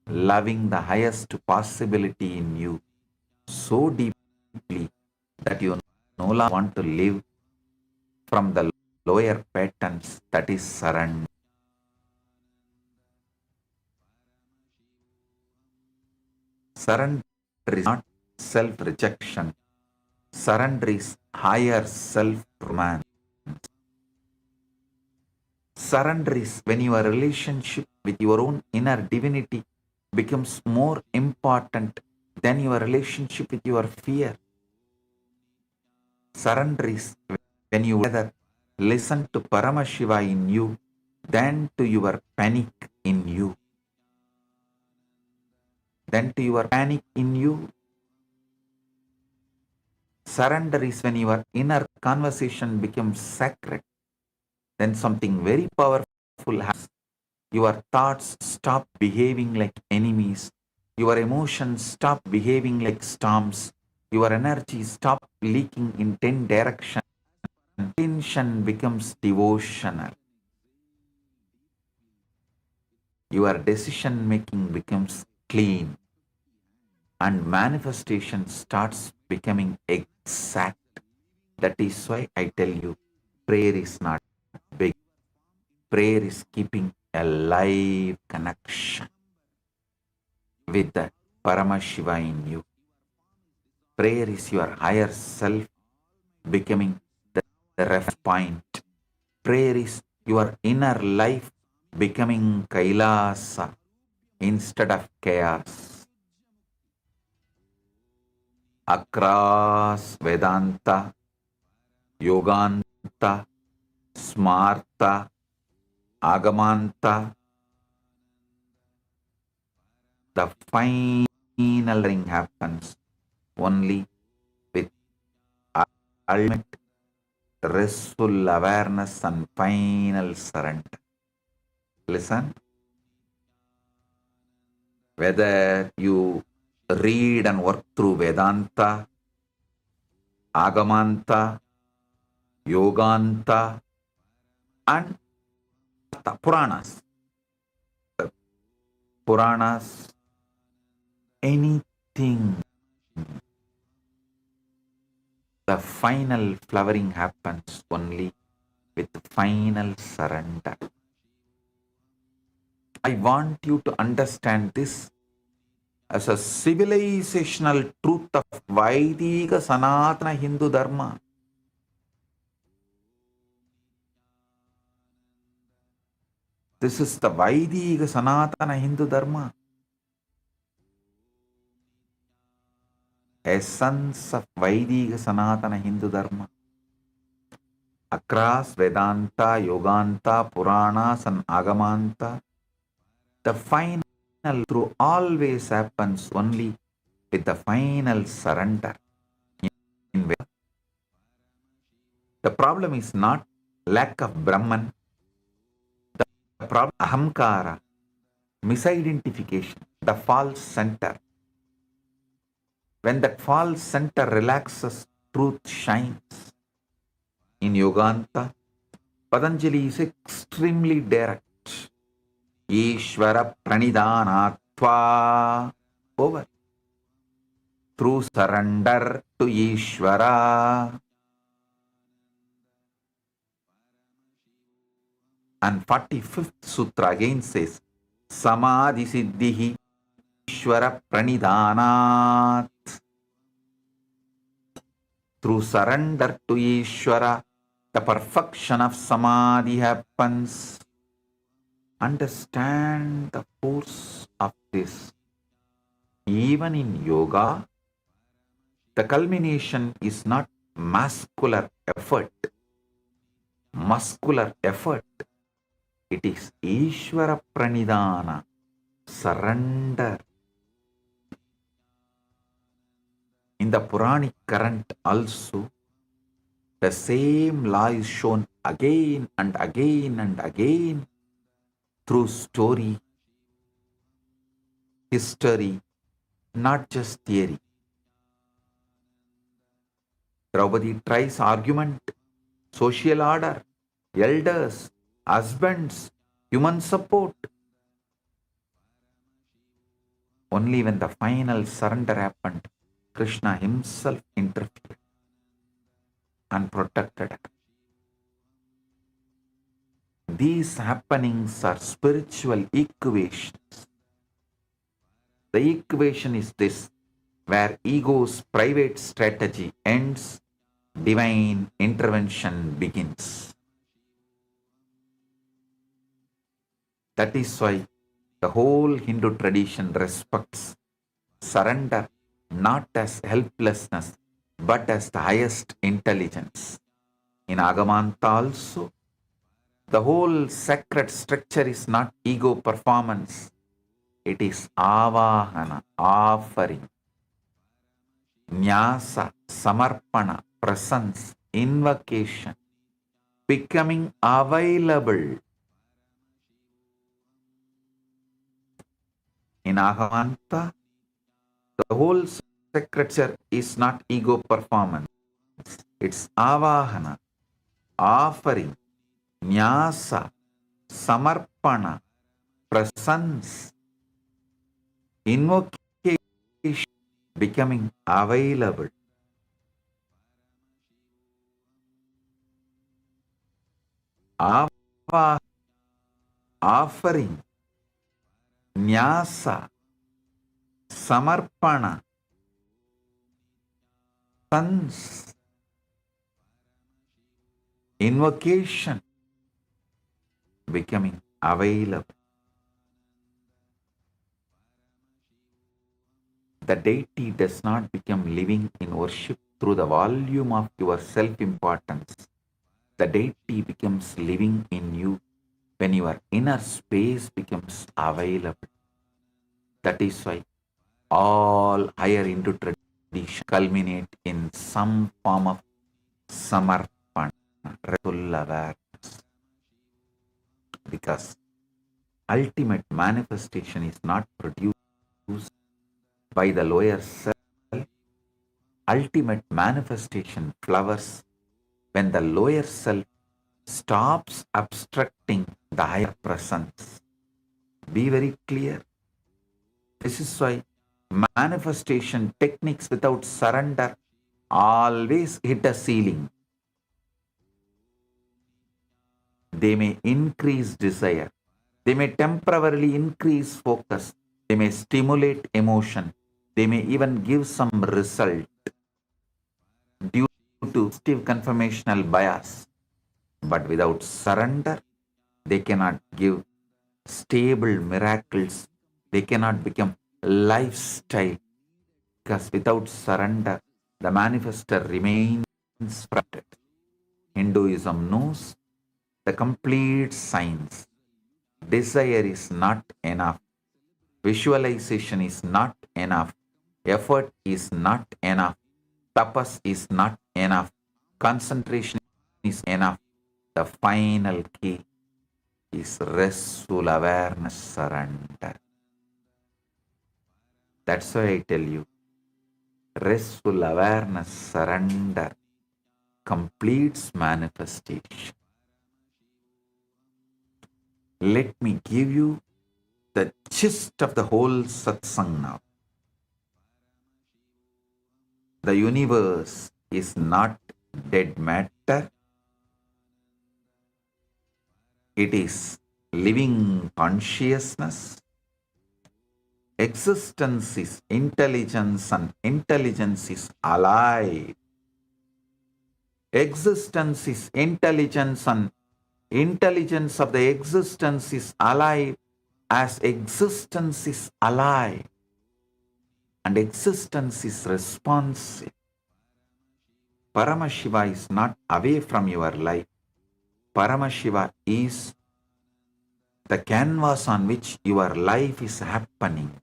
Loving the highest possibility in you so deeply that you no longer want to live from the lower patterns, that is surrender. Surrender is not self-rejection. Surrender is higher self-romance. Surrender is when your relationship with your own inner divinity becomes more important than your relationship with your fear. Surrender is when you rather listen to Paramashiva in you than to your panic in you. Than to your panic in you. Surrender is when your inner conversation becomes sacred. Then something very powerful happens. Your thoughts stop behaving like enemies. Your emotions stop behaving like storms. Your energy stop leaking in 10 directions. Attention becomes devotional. Your decision making becomes clean. And manifestation starts becoming exact. That is why I tell you, prayer is not big. Prayer is keeping a live connection with the Paramashiva in you. Prayer is your higher self becoming the reference point. Prayer is your inner life becoming Kailasa instead of chaos. Across Vedanta, Yoganta, Smarta, Agamanta, the final ring happens only with ultimate restful awareness and final surrender. Listen, whether you read and work through Vedanta, Agamanta, Yoganta, and Puranas. Puranas, anything. The final flowering happens only with final surrender. I want you to understand this as a civilizational truth of Vaidika Sanatana Hindu Dharma. This is the Vaidika Sanatana Hindu Dharma. Essence of Vaidika Sanatana Hindu Dharma. Across Vedanta, Yoganta, Puranas and Agamanta, the final truth always happens only with the final surrender. The problem is not lack of Brahman. The problem is ahamkara, misidentification, the false center. When that false center relaxes, truth shines. In Yoganta, Patanjali is extremely direct. Ishvara pranidhanatva. Over. Through surrender to Ishvara. And 45th Sutra again says, Samadhi Siddhihi Ishvara Pranidhanat. Through surrender to Ishvara, the perfection of Samadhi happens. Understand the force of this. Even in yoga, the culmination is not muscular effort. It is Ishvara Pranidhana, surrender. In In the Puranic current also, the same law is shown again and again and again through story, history, not just theory. Draupadi tries argument, social order, elders, husbands, human support. Only when the final surrender happened, Krishna himself interfered and protected her. These happenings are spiritual equations. The equation is this: where ego's private strategy ends, divine intervention begins. That is why the whole Hindu tradition respects surrender not as helplessness but as the highest intelligence. In Agamanta also, the whole sacred structure is not ego performance, it is avahana, offering, nyasa, samarpana, presence, invocation, becoming available. In Agamanta, the whole structure is not ego performance, it's avahana, offering, nyasa, samarpana, presence, invocation, becoming available. Offering, nyasa, samarpana, presence, invocation, becoming available. The deity does not become living in worship through the volume of your self-importance. The deity becomes living in you when your inner space becomes available. That is why all higher Hindu traditions culminate in some form of samarpana, full awareness. Because ultimate manifestation is not produced by the lower self. Ultimate manifestation flowers when the lower self stops obstructing the higher presence. Be very clear. This is why manifestation techniques without surrender always hit a ceiling. They may increase desire. They may temporarily increase focus. They may stimulate emotion. They may even give some result due to positive conformational bias. But without surrender, they cannot give stable miracles. They cannot become lifestyle. Because without surrender, the manifester remains fragmented. Hinduism knows the complete science. Desire is not enough. Visualization is not enough. Effort is not enough. Tapas is not enough. Concentration is enough. The final key is restful awareness, surrender. That's why I tell you, restful awareness, surrender completes manifestation. Let me give you the gist of the whole satsang now. The universe is not dead matter. It is living consciousness. Existence is intelligence and intelligence is alive. Existence is intelligence and intelligence of the existence is alive as existence is alive. And existence is responsive. Paramashiva is not away from your life. Paramashiva is the canvas on which your life is happening,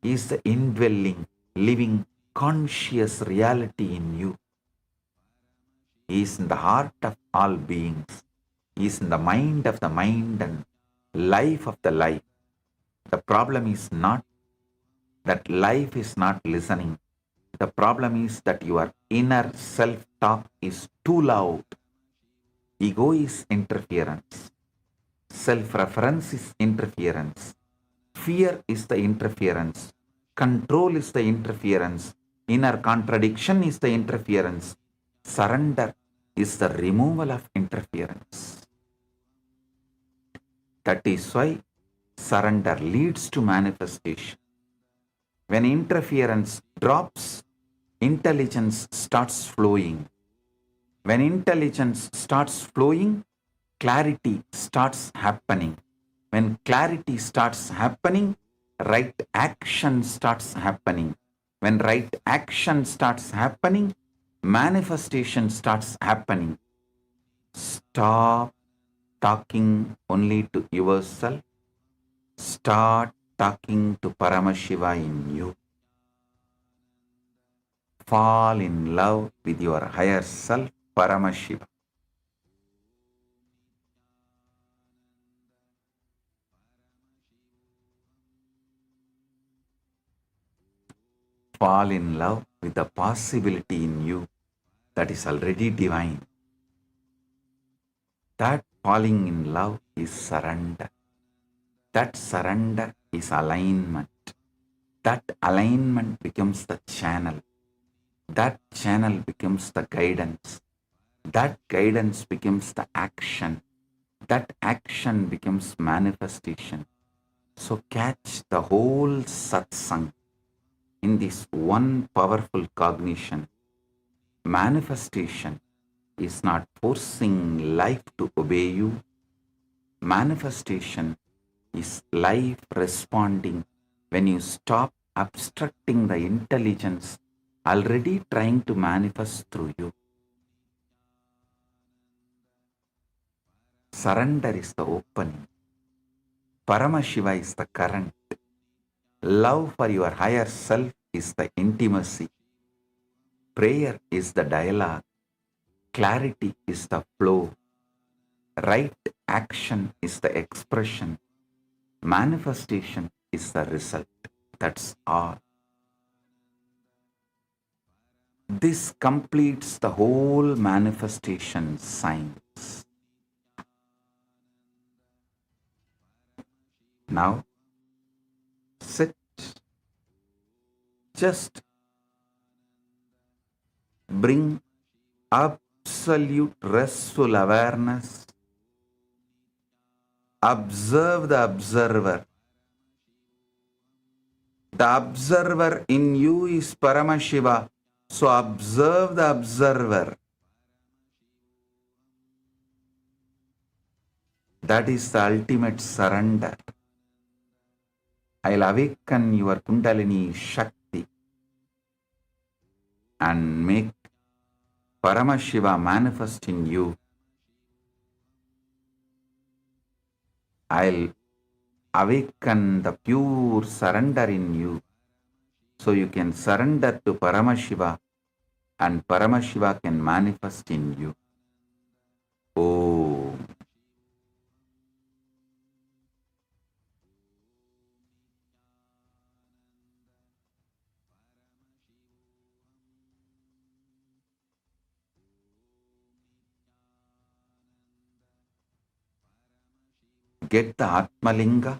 is the indwelling, living conscious reality in you. He is in the heart of all beings. He is in the mind of the mind and life of the life. The problem is not that life is not listening. The problem is that your inner self-talk is too loud. Ego is interference. Self-reference is interference. Fear is the interference. Control is the interference. Inner contradiction is the interference. Surrender is the removal of interference. That is why surrender leads to manifestation. When interference drops, intelligence starts flowing. When intelligence starts flowing, clarity starts happening. When clarity starts happening, right action starts happening. When right action starts happening, manifestation starts happening. Stop talking only to yourself. Start talking to Paramashiva in you. Fall in love with your higher self, Paramashiva. Fall in love with the possibility in you that is already divine. That falling in love is surrender. That surrender is alignment. That alignment becomes the channel. That channel becomes the guidance. That guidance becomes the action. That action becomes manifestation. So catch the whole satsang in this one powerful cognition. Manifestation is not forcing life to obey you. Manifestation is life responding when you stop obstructing the intelligence already trying to manifest through you. Surrender is the opening. Paramashiva is the current. Love for your higher self is the intimacy. Prayer is the dialogue. Clarity is the flow. Right action is the expression. Manifestation is the result. That's all. This completes the whole manifestation science. Now, sit. Just bring absolute restful awareness. Observe the observer. The observer in you is Paramashiva. So observe the observer. That is the ultimate surrender. I'll awaken your Kundalini Shakti and make Paramashiva manifest in you. I'll awaken the pure surrender in you so you can surrender to Paramashiva and Paramashiva can manifest in you. Om. Get the Atmalinga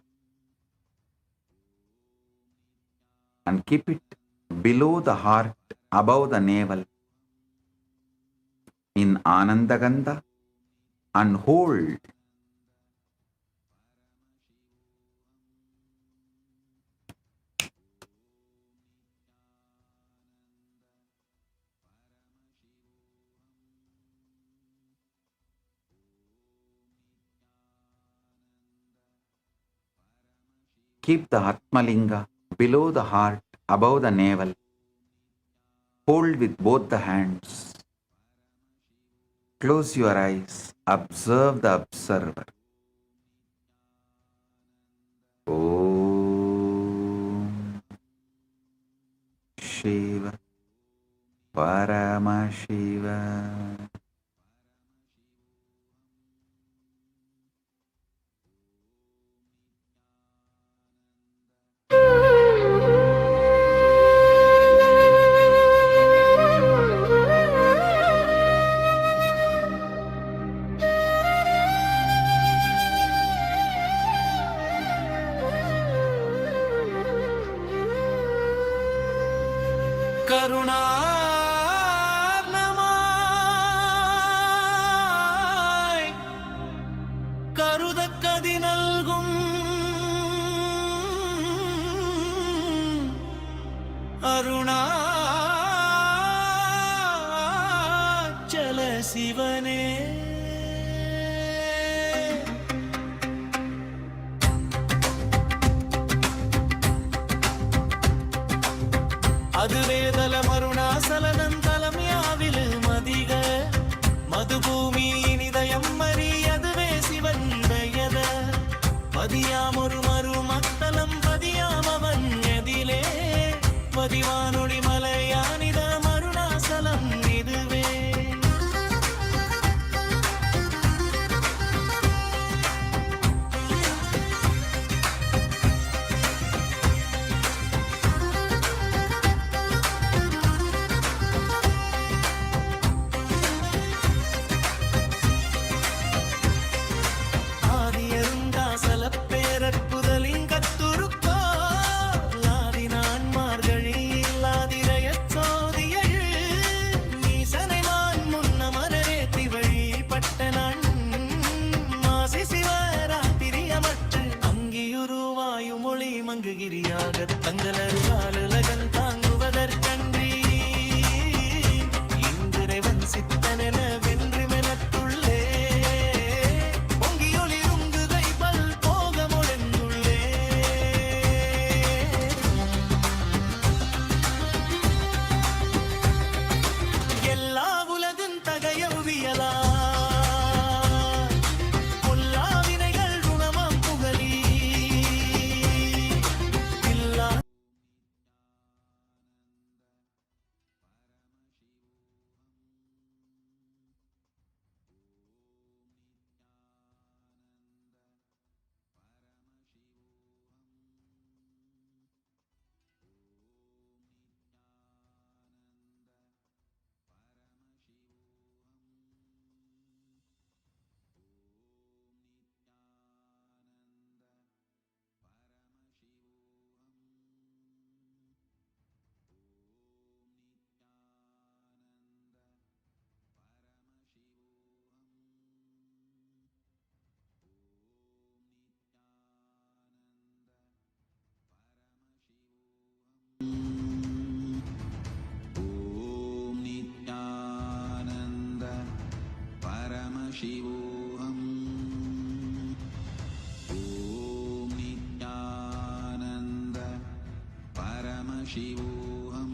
and keep it below the heart, above the navel, in Anandagandha, and hold. Keep the Atmalinga below the heart, above the navel. Hold with both the hands. Close your eyes. Observe the observer. Om Paramashiva, Paramashiva. கருணார்ணமாய் கருதக்கதி நல்கும் அருணாச்சல சிவனே அதுவேதல மருணாசலனந்தலம் யாவிலு மதிக மதுபூமி இனிதயம் மறி அதுவே சிவன் பெயர பதியாமொரு மறு மத்தலம் பதியாமவன் எதிலே பதிவானொடி மலையானித மருணாசலம் இதுவே மங்குகிரியாக தங்களருகாலுலகன் தாங்குவதற்கன்றி இந்திரைவன் சித்தனென வென்று மெனத்துள்ளே பொங்கியொளிருங்குகை பல் போக முழந்துள்ளே எல்லா உலகின் தகையவியலா Paramashivam, Om Nithyananda, Paramashivam,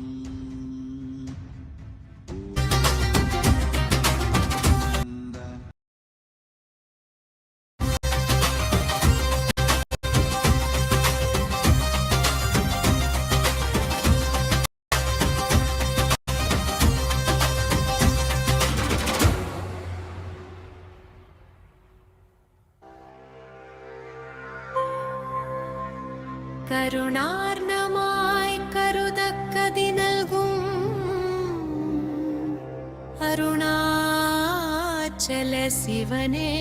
கருணார்ணமாய் கருதக்கதி நல்கும் அருணாச்சல சிவனே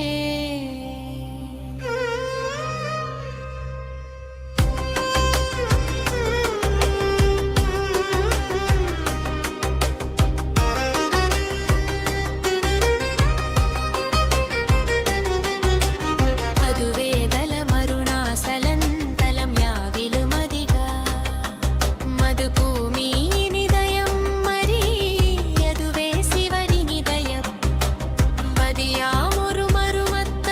மதியாமொரு மருமத்த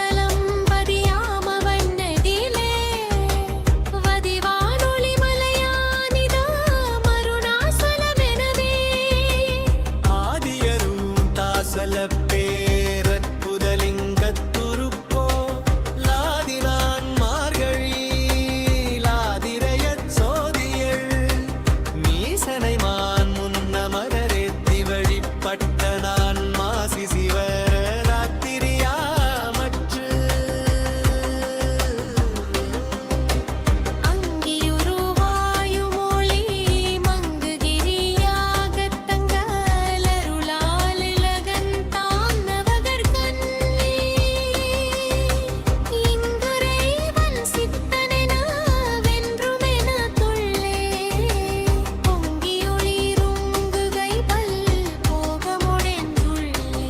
ஈசனமான் முன்னமரேத்தி வழிபட்ட நான் மாசி சிவராத்திரியாமற்று அங்கியுருவாயுமொழி மங்குகிரியாகத் தங்கலருளாலிலகந்தான் நவகர்கண்ணே இங்குறைவன் சித்தனென வென்றுமென துள்ளே பொங்கியொளிருங்குகை பல் போகமுடென்றுள்ளே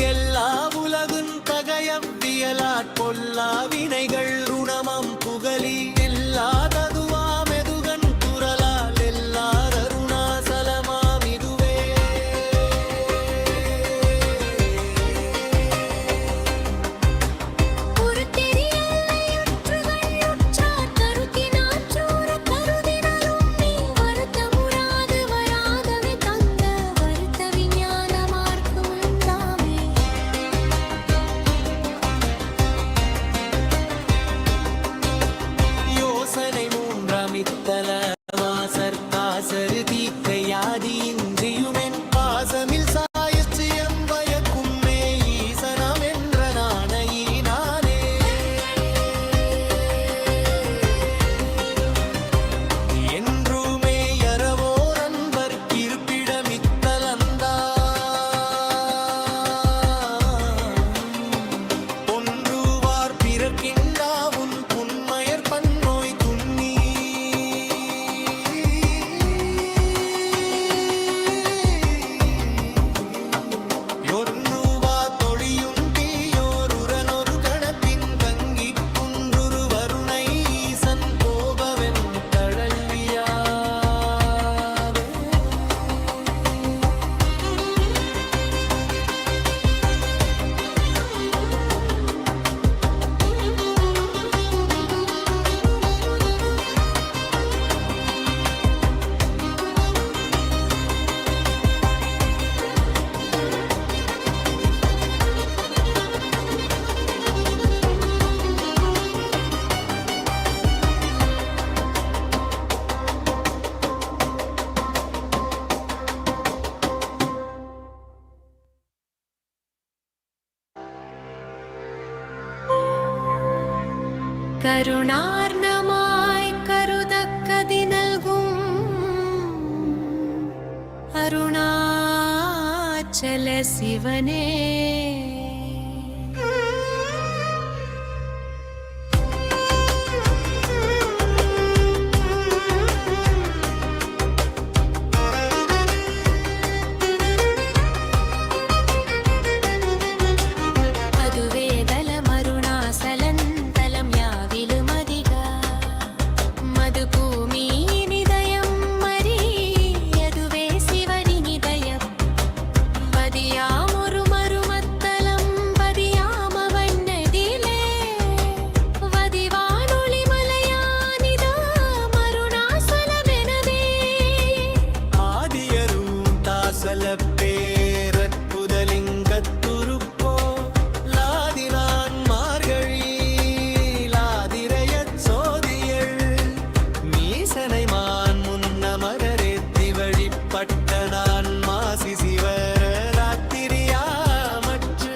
எல்லா உலகுன் தகையவ்வியலாற் பொல்லா வினைகள் ருணமம் புகலி எல்லா ததுவாமெதுகன் குரலால் எல்லார் அருணாசலமாமிதுவே ஒரு தெரியல்லையுற்றுகள் உற்றார் கருத்தினாற்றோர கருதினரும் நீ வருத்தமுறாது வராதவை தங்க வருத்த விஞ்ஞானமார்க்கு உண்டாமே யோசனை மூன்றாமித்தல மாசர் காசரு தீக்கையாதி இன்றியுமென் பாசமில் சாயச்சியம் பயக்கும்மே ஈசனம் என்ற நாணையினானே என்றுமே யறவோர் அன்பர் இருப்பிடமித்தலந்தா ஒன்றுவார் பிறர்க்கின்றா உன் புன்மயர் பன்னோய் துண்ணி யொன்றுவா தொழியும் தீயோர் உரனொரு கணத்தின் தங்கிக் குன்றுரு வருணை ஈசன் கோபவென் தழல்வியாவே கருணார்ணமாய் கருதக்கதி நல்கும் அருணாச்சல சிவனே அதுவே தலமருணாசலன் தலம் யாவிலுமதிக மது பூமி நிதயம் மரி அதுவே சிவனி நிதயம் பதியாமொரு மருமத்தலம் பதியாமவண்ணதிலே வதிவானொளி மலையானிதா மருணாசலமெனவே ஆதியரும் தாசல பேரற்புதலிங்கத்துருப்போ லாதினான் மார்கழி லாதிரையச் சோதியள் மீசனை மான் முன்னமரேத்தி வழிபட்ட நான் மாசி சிவராத்திரியாமற்று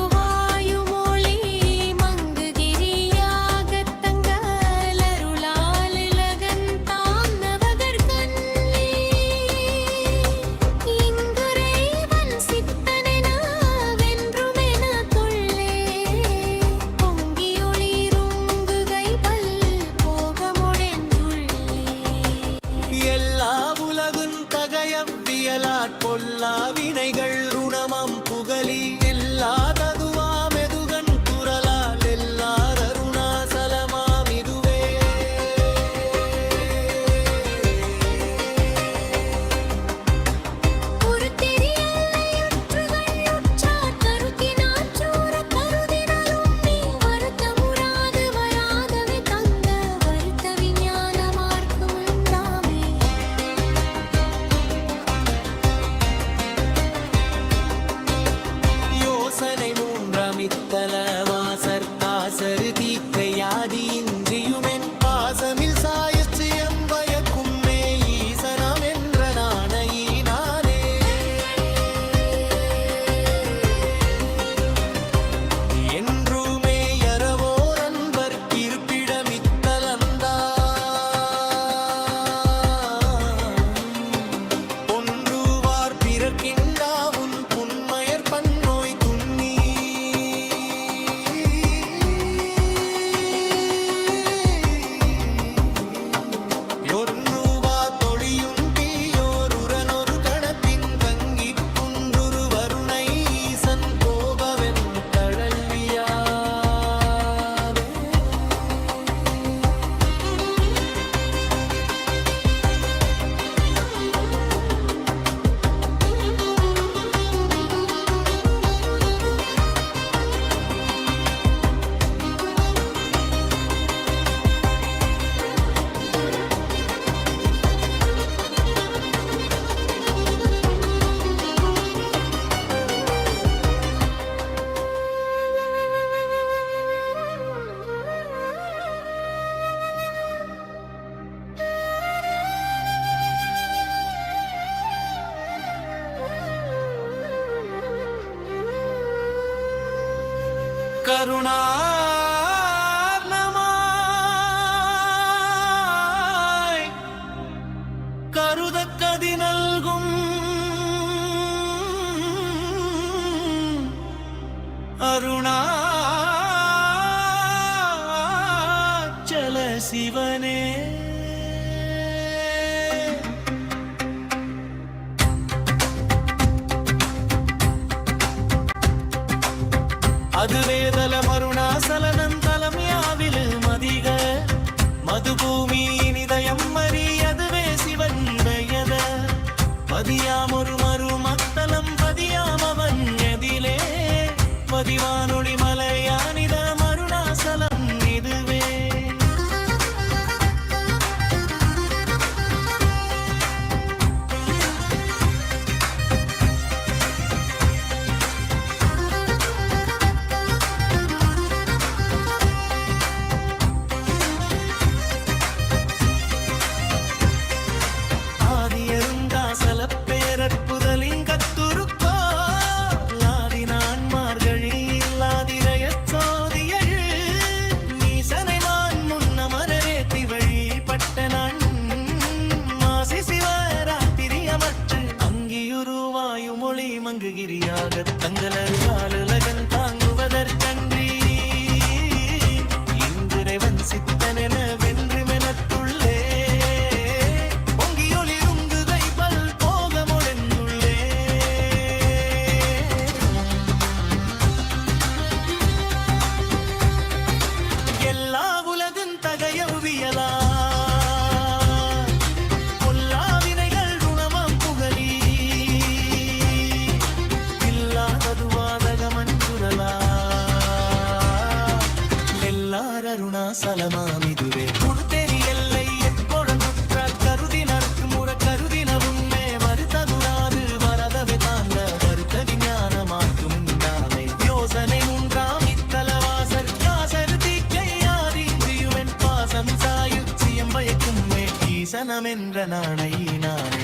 அங்கியுருவாயுமொழி மங்குகிரியாகத் தங்கலருளாலிலகந்தான் நவகர்கண்ணே இங்குறைவன் சித்தனென வென்றுமென துள்ளே பொங்கியொளிருங்குகை பல் போகமுடென்றுள்ளே எல்லா உலகுன் தகையவ்வியலாற் பொல்லா வினைகள் ருணமம் புகலி எல்லா ததுவாமெதுகன் குரலால் எல்லார் அருணாசலமாமிதுவே ஒரு தெரியல்லையுற்றுகள் உற்றார் கருத்தினாற்றோர கருதினரும் நீ வருத்தமுறாது வராதவை தங்க வருத்த விஞ்ஞானமார்க்கு உண்டாமே கருணார்ணமாய் கருதக் கதி நல்கும் அருணாச்சல சிவனே. அதுவேதல மருணாசலனம் தலம் யாவிலு மதிக மதுபூமி நிதயம் மறி அதுவே சிவனுடையத பதியாமொரு மறு மத்தலம் பதியாமவன் எதிலே பதிவானொளி மலையானித மருணாசலம் இதுவே. சலமாமிதுவே முழுத்தெரி எல்லை எப்பொழுதுற்ற கருதினருக்கு முற கருதினவுமே வருத்ததுராது வரதவை தாங்க வருத்த விஞ்ஞானமாக்கும் நாமே யோசனை மூன்றாம் இத்தலவாசர் யாசர் தீக்கை யாரிந்தியுமென் பாசம் சாயுச்சியம் பயக்கும் ஈசனம் என்ற நாணை நானே.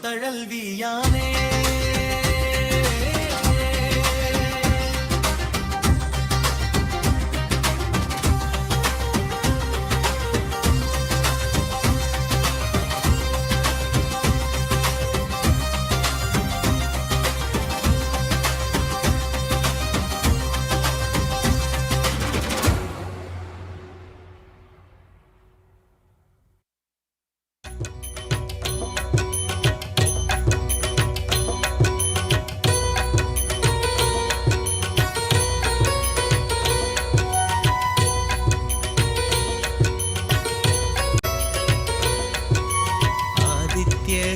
தழல்வியானே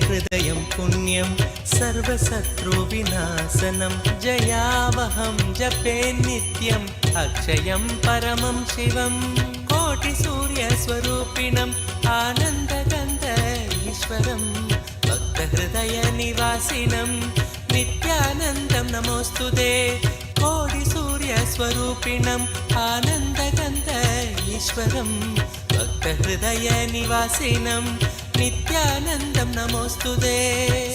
हृदयं पुण्यं सर्वशत्रुविनाशनं जयावहं जपे नित्यम् अक्षयं परमं शिवं कोटिसूर्यस्वरूपिणम् आनन्दगन्ध ईश्वरं भक्तहृदयनिवासिनं नित्यानन्दं नमोऽस्तुते कोटिसूर्यस्वरूपिणम् आनन्दगन्ध ईश्वरं भक्तहृदयनिवासिनं नित्यानन्दं नमोऽस्तुते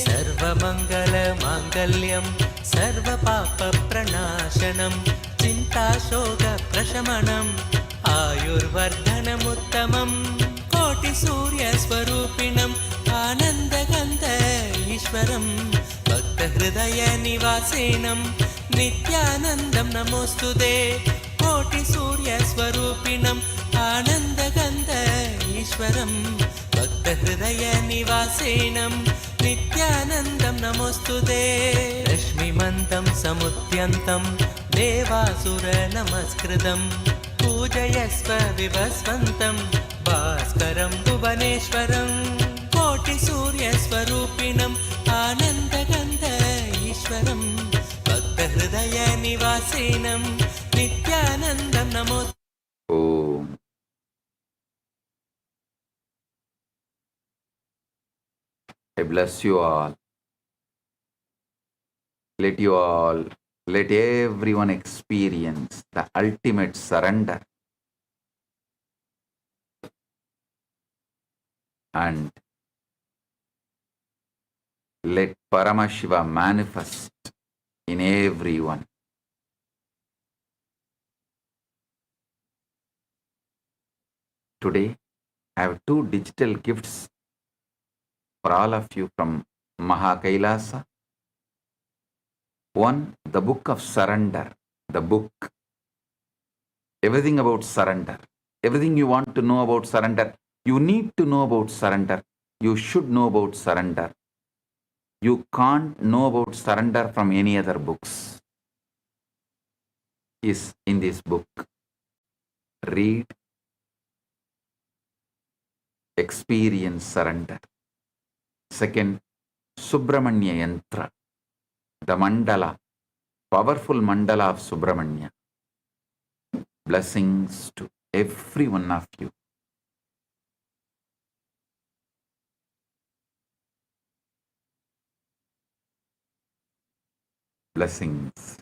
सर्वमङ्गलमाङ्गल्यं सर्वपापप्रणाशनं चिन्ताशोकप्रशमनम् आयुर्वर्धनमुत्तमं कोटिसूर्यस्वरूपिणम् आनन्दगन्ध ईश्वरं भक्तहृदयनिवासिनं नित्यानन्दं नमोऽस्तुते कोटिसूर्यस्वरूपिणम् आनन्दगन्ध ईश्वरं भक्तहृदयनिवासिनं नित्यानन्दं नमोऽस्तुते रश्मिमन्तं समुद्यन्तं देवासुरनमस्कृतं पूजयस्व विभस्वन्तं भास्करं भुवनेश्वरं कोटिसूर्यस्वरूपिणम् आनन्दगन्ध ईश्वरं भक्त हृदयनिवासिनं नित्यानन्दं नमो Om. I bless you all. Let everyone experience the ultimate surrender and let Paramashiva manifest in everyone. Today, I have two digital gifts for all of you from Kailasa. One, the book of surrender, the book, everything about surrender, everything you want to know about surrender, you need to know about surrender, you should know about surrender. You can't know about surrender from any other books. Is in this book. Read, experience surrender. Second, Subramanya Yantra, the mandala, powerful mandala of Subramanya. Blessings to every one of you. Blessings.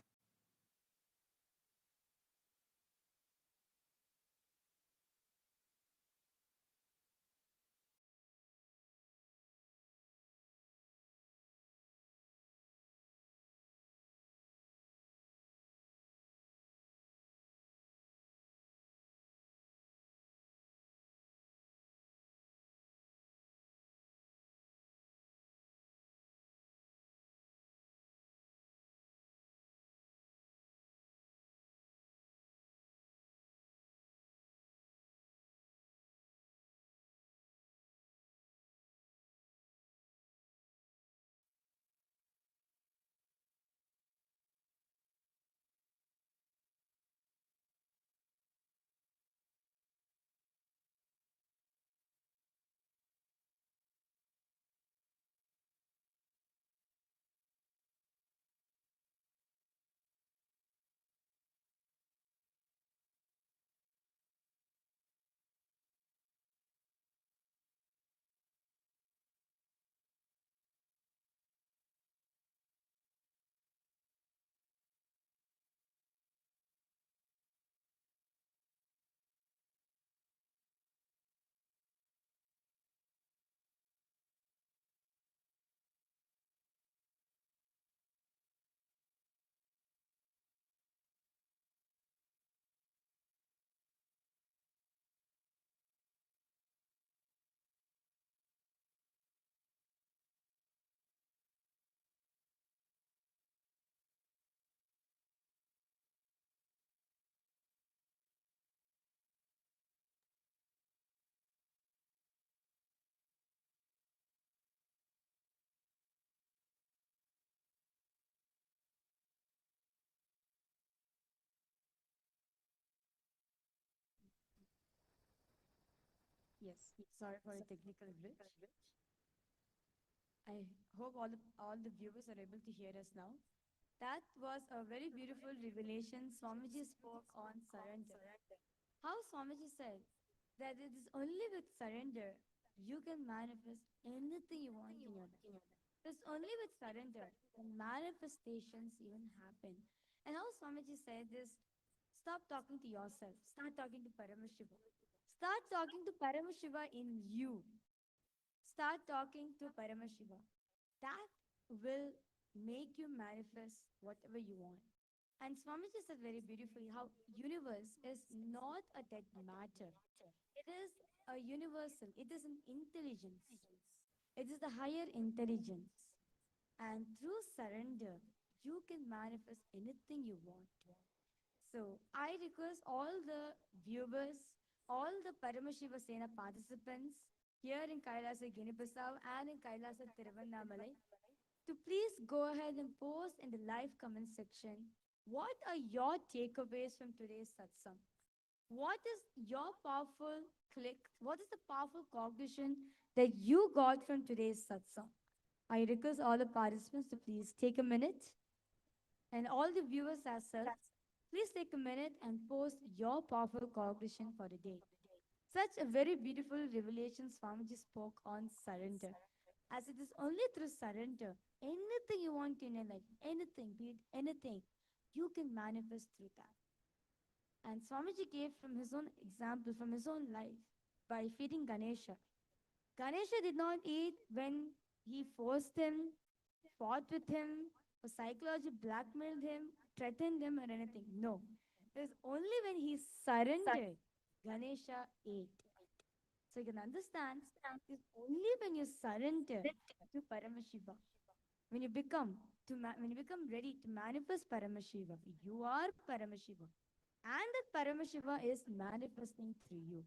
Yes, sorry for the technical glitch. I hope all the viewers are able to hear us now. That was a very beautiful revelation. Swamiji spoke on surrender. How Swamiji said that it is only with surrender you can manifest anything you want in your life. It's only with surrender the manifestations even happen. And how Swamiji said this, stop talking to yourself, start talking to Paramashiva. Start talking to Paramashiva in you. Start talking to Paramashiva. That will make you manifest whatever you want. And Swamiji said very beautifully how universe is not a dead matter. It is a universal. It is an intelligence. It is the higher intelligence. And through surrender, you can manifest anything you want. So I request all the viewers, all the Paramashiva Sena participants here in Kailasa Guinea-Bissau and in Kailasa Tiruvannamalai to please go ahead and post in the live comment section what are your takeaways from today's satsang. What is your powerful click? What is the powerful cognition that you got from today's satsang? I request all the participants to please take a minute And all the viewers as well, please take a minute and post your powerful cognition for the day. Such a very beautiful revelation Swamiji spoke on surrender. As it is only through surrender, anything you want in your life, anything, be it anything, you can manifest through that. And Swamiji gave from his own example, from his own life, by feeding Ganesha. Ganesha did not eat when he forced him, fought with him, or psychologically blackmailed him, threatened him, or anything. No. It was only when he surrendered, Ganesha ate. So you can understand, it's only when you surrender to Paramashiva, when you become ready to manifest Paramashiva, you are Paramashiva, and that Paramashiva is manifesting through you.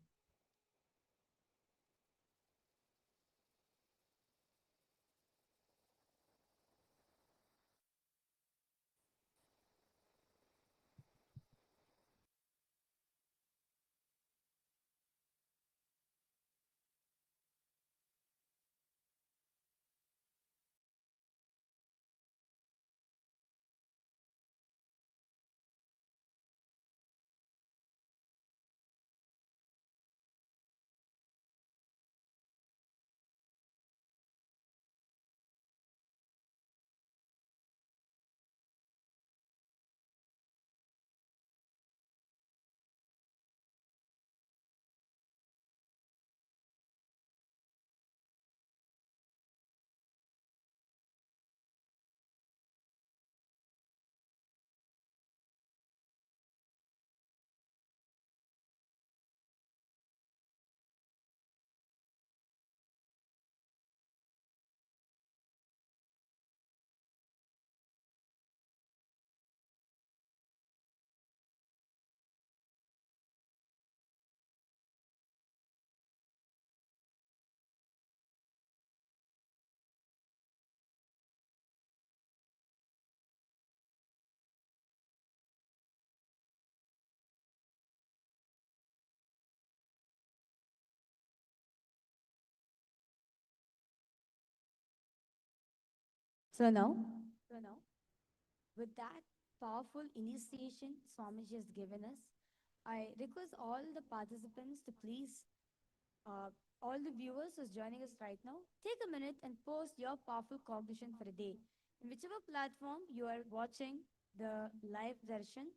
So now, with that powerful initiation Swamiji has given us, I request all the participants to please, uh, all the viewers who's joining us right now, take a minute and post your powerful cognition for the day. In whichever platform you are watching the live darshan,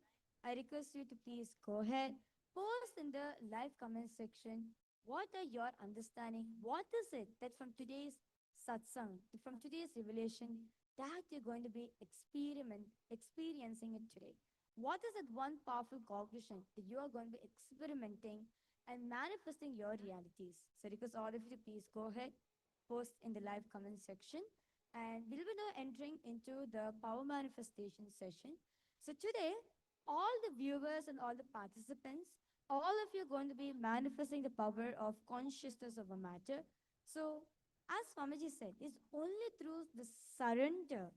I request you to please go ahead, post in the live comment section what are your understanding, what is it that from today's satsang, from today's revelation, that you're going to be experiencing it today. What is that one powerful cognition that you are going to be experimenting and manifesting your realities? So request all of you to please go ahead, post in the live comment section, and we'll be now entering into the power manifestation session. So today, all the viewers and all the participants, all of you are going to be manifesting the power of consciousness of a matter. So, as Swamiji said, it's only through the surrender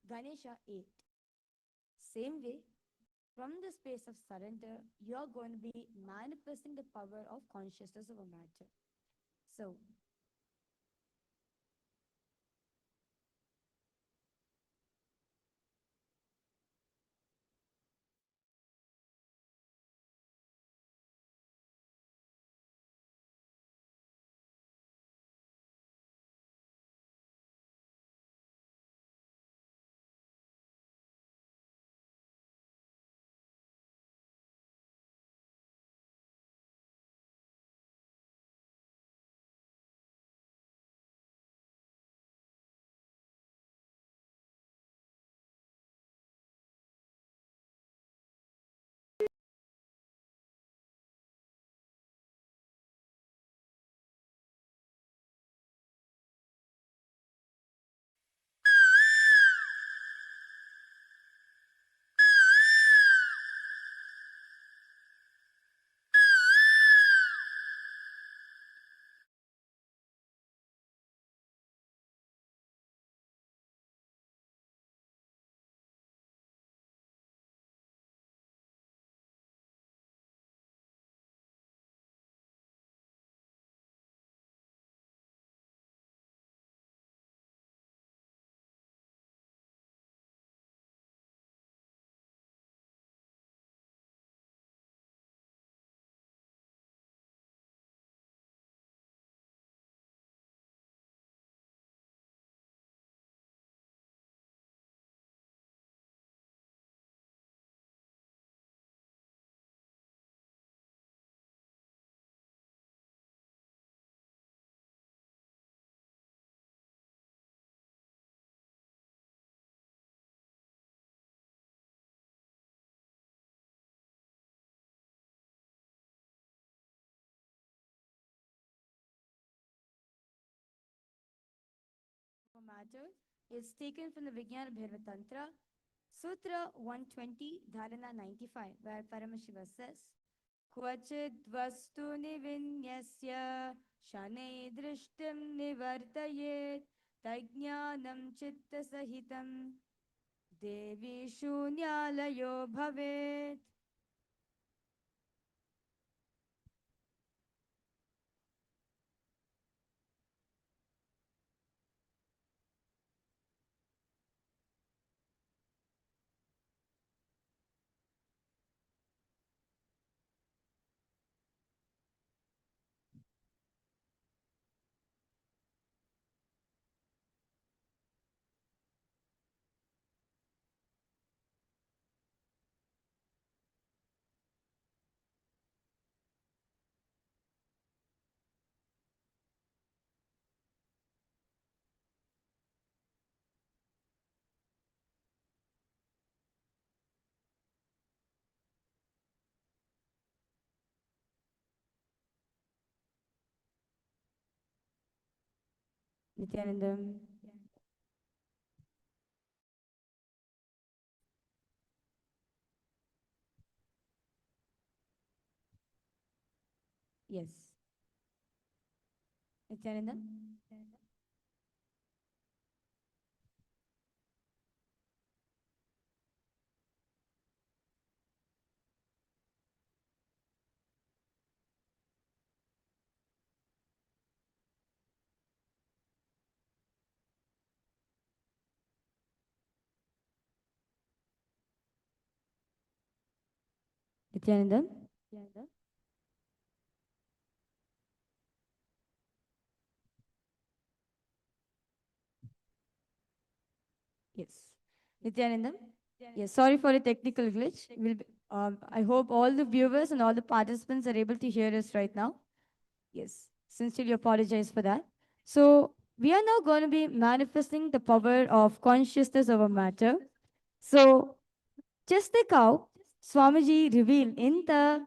Ganesha ate. Same way, from the space of surrender, you're going to be manifesting the power of consciousness of a matter. So, matter is taken from the Vijnana Bhairava Tantra, Sutra 120, Dharana 95, where Paramashiva says, Kvachid vastu nivinyasya shane drishtim nivartayet tajnanam chitta sahitam devi shunyalayo bhavet. Nithyanandam. Yes. Nithyanandam. Nithyanandam. Yes. Nithyanandam. Yes, sorry for the technical glitch. I hope all the viewers and all the participants are able to hear us right now. Yes, sincerely apologize for that. So, we are now going to be manifesting the power of consciousness over matter. So, just like how Swamiji revealed in the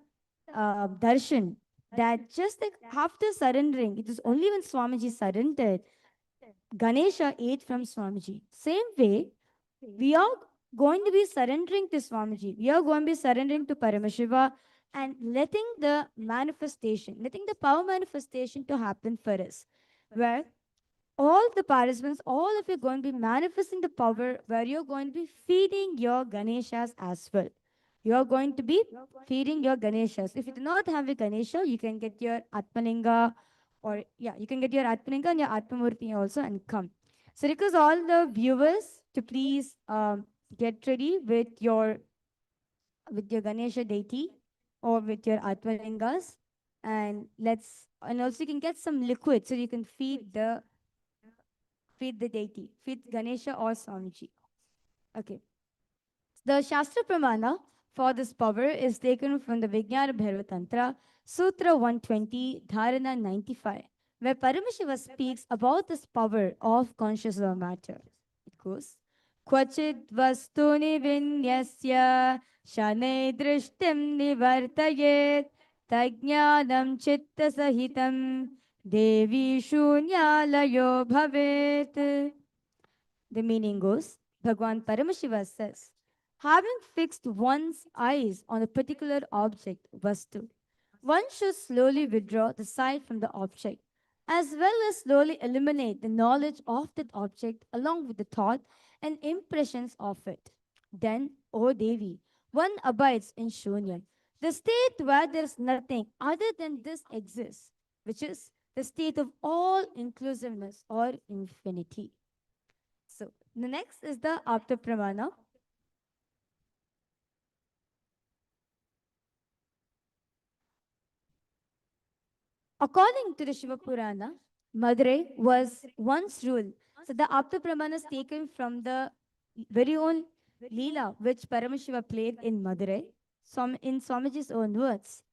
darshan that just like after surrendering, it is only when Swamiji surrendered, Ganesha ate from Swamiji. Same way, we are going to be surrendering to Swamiji. We are going to be surrendering to Paramashiva and letting the manifestation, letting the power manifestation to happen for us. Where all the participants, all of you are going to be manifesting the power where you're going to be feeding your Ganeshas as well. You're going to be feeding your Ganeshas. If you do not have a Ganesha, you can get your Atmalinga or yeah, you can get your Atmalinga and your Atmamurti also and come. So request all the viewers to please get ready with your Ganesha deity or with your Atmalingas and also you can get some liquid so you can feed the deity, feed Ganesha or Swamiji. Okay. The Shastra Pramana for this power is taken from the Vijnana Bhairava Tantra, Sutra 120, Dharana 95, where Paramashiva speaks about this power of conscious matter. It goes, Kvachid vastuni vinyasya shane drishtim nivartayet tajnanam chitta sahitam devi shunyalayo bhavet. The meaning goes, Bhagwan Paramashiva says, having fixed one's eyes on a particular object, Vastu, one should slowly withdraw the sight from the object, as well as slowly eliminate the knowledge of that object along with the thought and impressions of it. Then, O Devi, one abides in Shunya, the state where there is nothing other than this exists, which is the state of all inclusiveness or infinity. So the next is the Apta Pramana. According to the Shiva Purana, Madurai was once ruled. So the Apta Pramana is taken from the very own Leela which Paramashiva played in Madurai. In Swamiji's own words,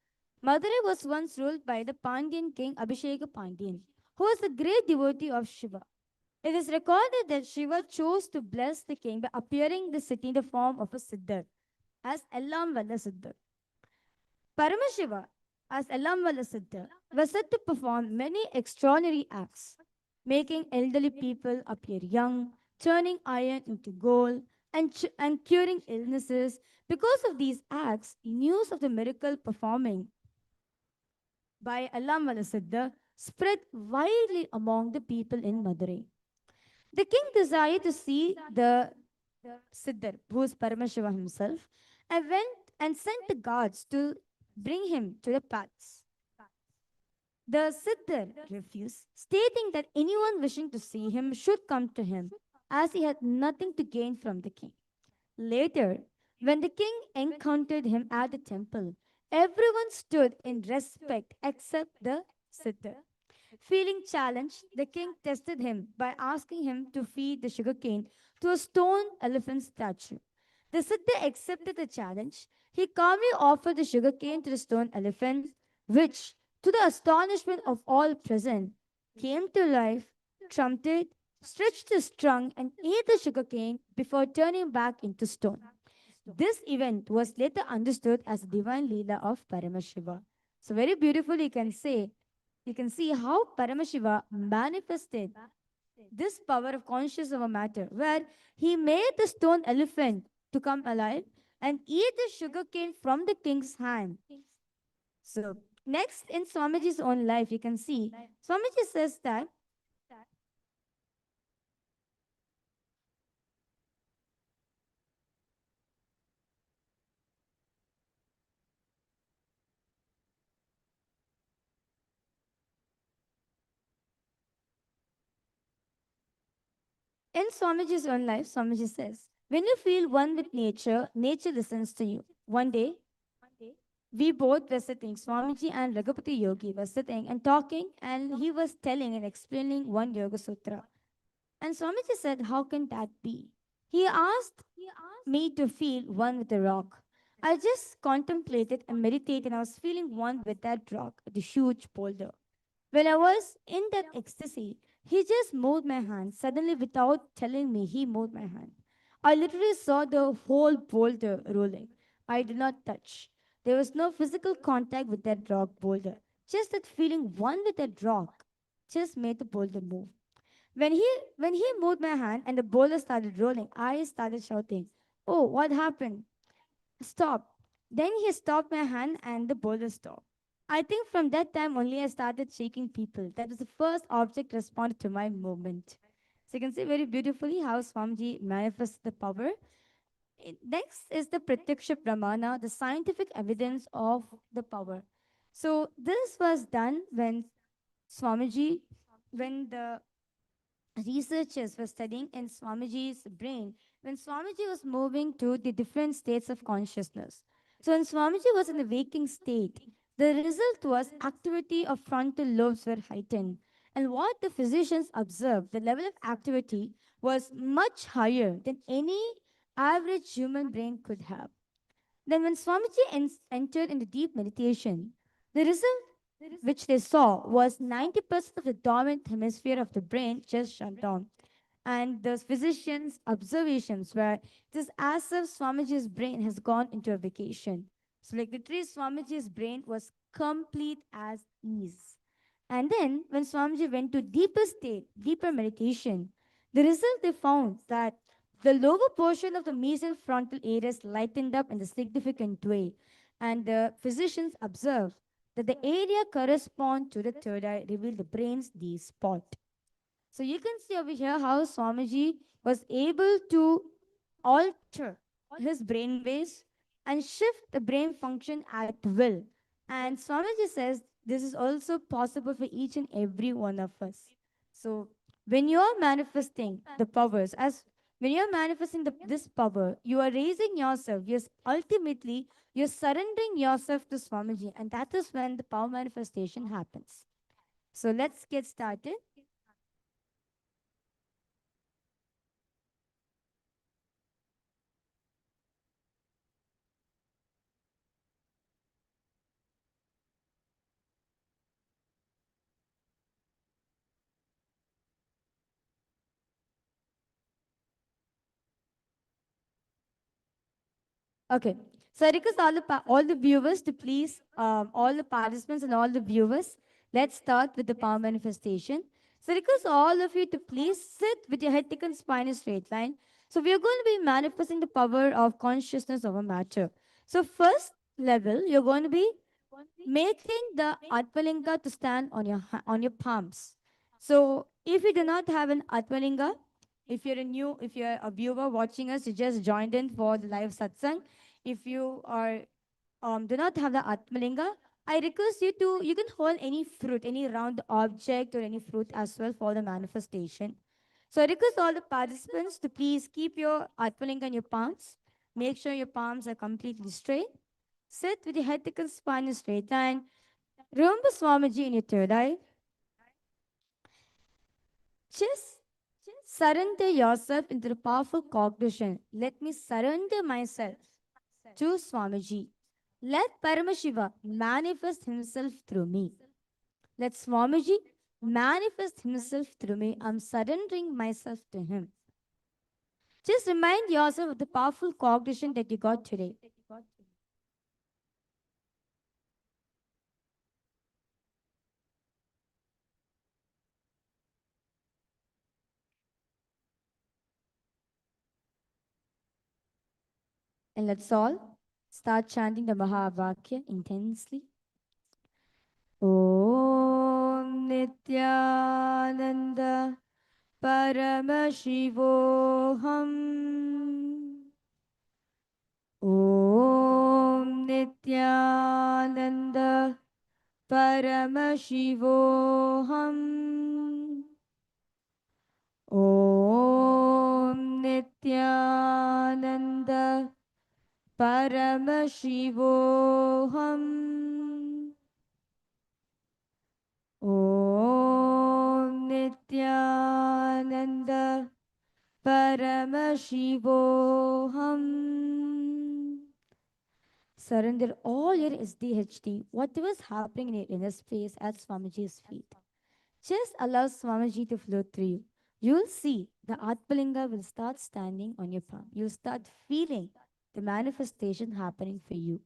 Madurai was once ruled by the Pandyan king Abhisheka Pandyan, who was a great devotee of Shiva. It is recorded that Shiva chose to bless the king by appearing in the city in the form of a Siddhar as Ellam Valla Siddhar. Paramashiva, as Ellam Valla Siddhar, was said to perform many extraordinary acts. making elderly people appear young, turning iron into gold, and curing illnesses. Because of these acts, news of the miracle performing by Allam Siddha spread widely among the people in Madurai. The king desired to see the Siddhar, who is Paramashiva himself, and went and sent the guards to bring him to the paths. The Siddhar refused, stating that anyone wishing to see him should come to him, as he had nothing to gain from the king. Later, when the king encountered him at the temple, everyone stood in respect except the Siddhar. Feeling challenged, the king tested him by asking him to feed the sugarcane to a stone elephant statue. The Siddha accepted the challenge. He calmly offered the sugarcane to the stone elephant, which, to the astonishment of all present, came to life, trumpeted, stretched his trunk, and ate the sugarcane before turning back into stone. This event was later understood as the divine Leela of Paramashiva. So very beautifully you can see how Paramashiva manifested this power of conscious of a matter, where he made the stone elephant to come alive and eat the sugar cane from the king's hand. So next in Swamiji's own life, you can see Swamiji says that in Swamiji's own life, Swamiji says, when you feel one with nature, nature listens to you. One day, we both were sitting, Swamiji and Ragupati Yogi were sitting and talking, and he was telling and explaining one Yoga Sutra. And Swamiji said, how can that be? He asked me to feel one with the rock. I just contemplated and meditated, and I was feeling one with that rock, the huge boulder. When I was in that ecstasy, he just moved my hand. Suddenly, without telling me, he moved my hand. I literally saw the whole boulder rolling. I did not touch. There was no physical contact with that rock boulder. Just that feeling one with that rock just made the boulder move. When he moved my hand and the boulder started rolling, I started shouting, "Oh, what happened? Stop." Then he stopped my hand and the boulder stopped. I think from that time only I started shaking people. That was the first object responded to my movement. So you can see very beautifully how Swamiji manifests the power. Next is the Pratyaksha Pramana, the scientific evidence of the power. So this was done when Swamiji, when the researchers were studying in Swamiji's brain when Swamiji was moving to the different states of consciousness. So when Swamiji was in the waking state, the result was activity of frontal lobes were heightened. And what the physicians observed, the level of activity was much higher than any average human brain could have. Then, when Swamiji entered into deep meditation, the result which they saw was 90% of the dormant hemisphere of the brain just shut down. And the physician's observations were it is as if Swamiji's brain has gone into a vacation. So, like literally, Swamiji's brain was complete as ease. And then, when Swamiji went to deeper state, deeper meditation, the result they found that the lower portion of the mesial frontal areas lightened up in a significant way. And the physicians observed that the area correspond to the third eye revealed the brain's D spot. So you can see over here how Swamiji was able to alter his brain waves and shift the brain function at will. And Swamiji says this is also possible for each and every one of us. So when you are manifesting the powers, as when you're manifesting this power, you are raising yourself. Yes, ultimately, you're surrendering yourself to Swamiji, and that is when the power manifestation happens. So let's get started. Okay. So I request all the viewers to please, all the participants and all the viewers, let's start with the power manifestation. So request all of you to please sit with your head thick and spine in straight line. So we are going to be manifesting the power of consciousness over matter. So first level, you're going to be making the Atmalinga to stand on your on your palms. So if you do not have an Atmalinga, if you're a viewer watching us, you just joined in for the live satsang. If you are do not have the Atmalinga, I request you to, you can hold any fruit, any round object or any fruit as well for the manifestation. So I request all the participants to please keep your Atmalinga in your palms. Make sure your palms are completely straight. Sit with your head thick and spine in straight line. Remember Swamiji in your third eye. Just surrender yourself into the powerful cognition. Let me surrender myself to Swamiji. Let Paramashiva manifest himself through me. Let Swamiji manifest himself through me. I'm surrendering myself to him. Just remind yourself of the powerful cognition that you got today. And let's all start chanting the Mahavakya intensely. Om Nithyananda Paramashivoham. Om Nithyananda Paramashivoham. Om Nithyananda Paramashivoham. Om Nithyananda Paramashivoham. Surrender all your SDHD, whatever is happening in your inner space at Swamiji's feet. Just allow Swamiji to flow through you. You'll see the Atmalinga will start standing on your palm. You'll start feeling the manifestation happening for you.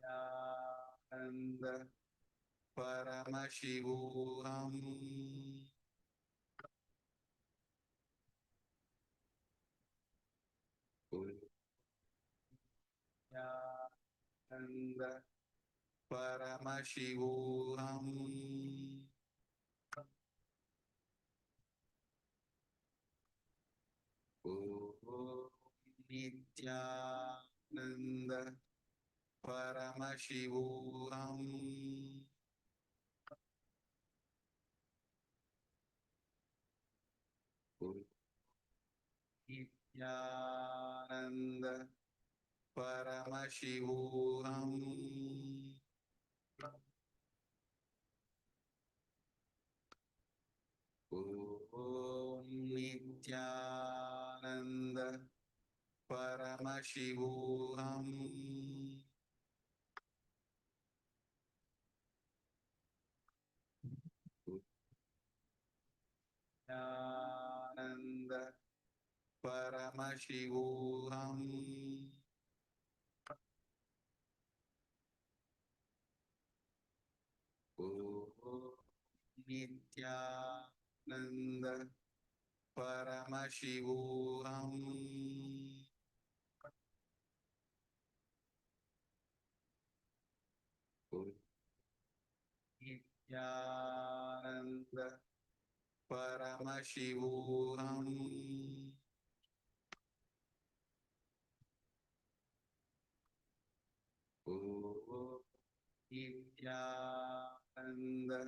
Nithyananda Paramashivoham. Nithyananda Paramashivoham. Om Nithyananda Paramashivoham. Om Nithyananda Paramashivoham. Om Nithyananda Paramashivoham. Nithyananda Paramashivoham. Om Nithyananda Paramashivoham. Om Nithyananda Paramashivam Om Nithyananda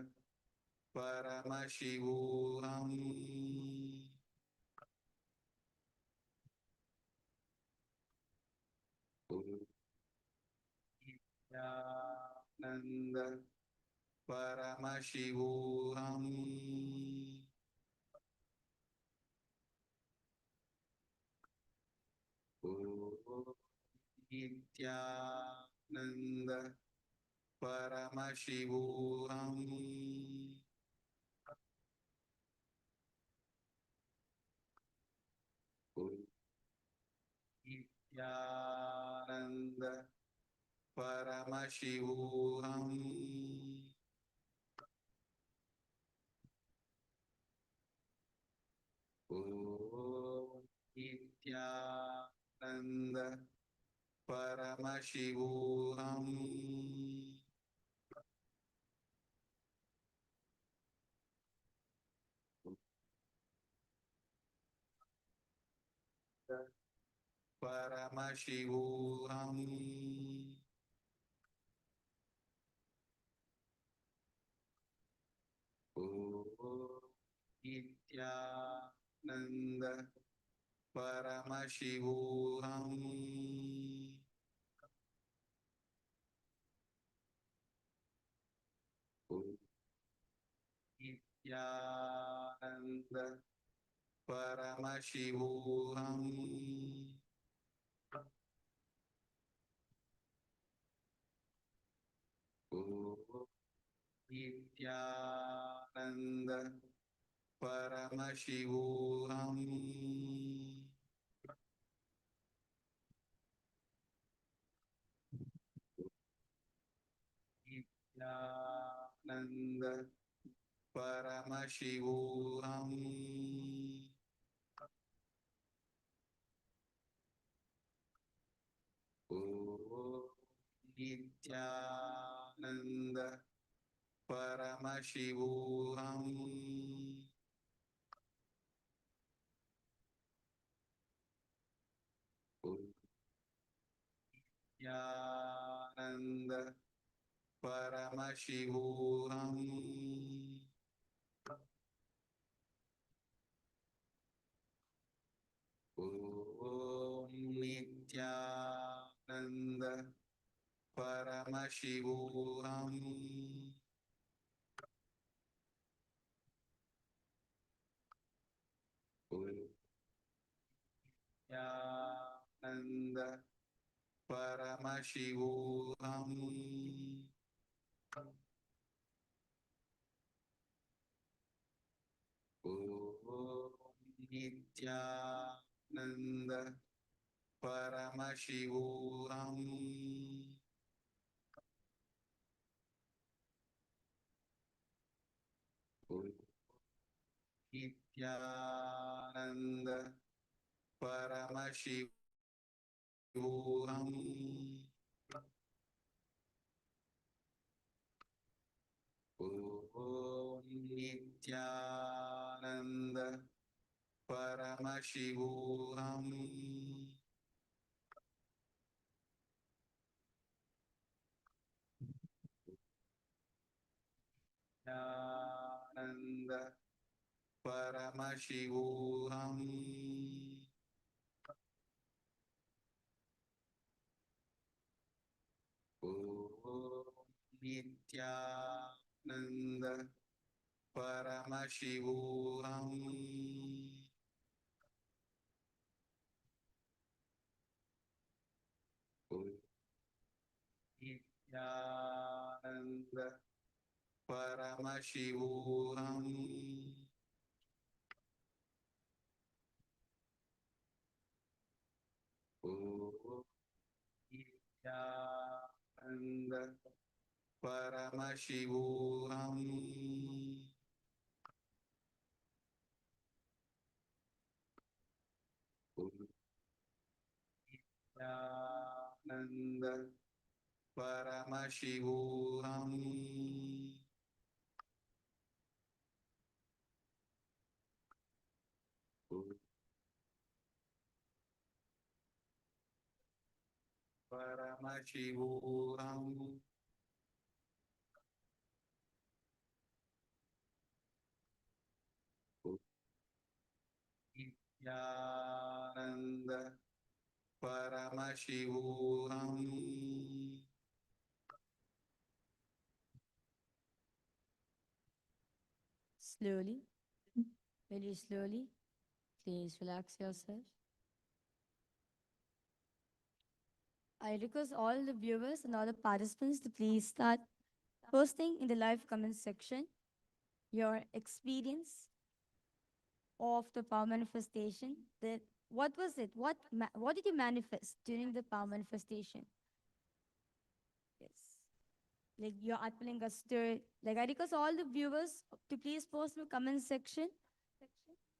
Paramashivam Om Nithyananda Paramashivam Om Nithyananda Paramashivam Om Nithyananda Paramashivam Om Nithyananda Paramashivam Paramashivam Om Nithyananda Paramashivam Om Nithyananda Paramashivam Om Nithyananda Paramashivam Nithyananda Paramashivam Om Nithyananda Paramashivam Om Nithyananda Paramashivam Om Nithyananda Paramashivam Om Nithyananda Paramashivam Om Nithyananda Paramashivam Om Nithyananda Paramashivam Om Nithyananda Paramashivam Nithyananda Paramashivam Om Nithyananda Paramashivam Om Nithyananda Paramashivam Om Nithyananda Paramashivam Om Nithyananda Paramashivam Paramashivam. Nithyananda Paramashivam. Slowly, very slowly, please relax yourself. I request all the viewers and all the participants to please start posting in the live comment section your experience of the power manifestation. That what was it? What did you manifest during the power manifestation? Yes. Like your Atmalinga stood. Like I request all the viewers to please post in the comment section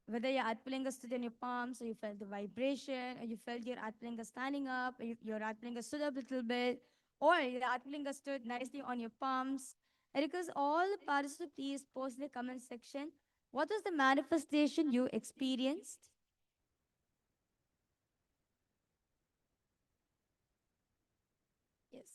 whether your Atmalinga stood in your palms, or you felt the vibration, or you felt your Atmalinga standing up, or your Atmalinga stood up a little bit, or your Atmalinga stood nicely on your palms. I request all the participants please post in the comment section what was the manifestation you experienced. Yes.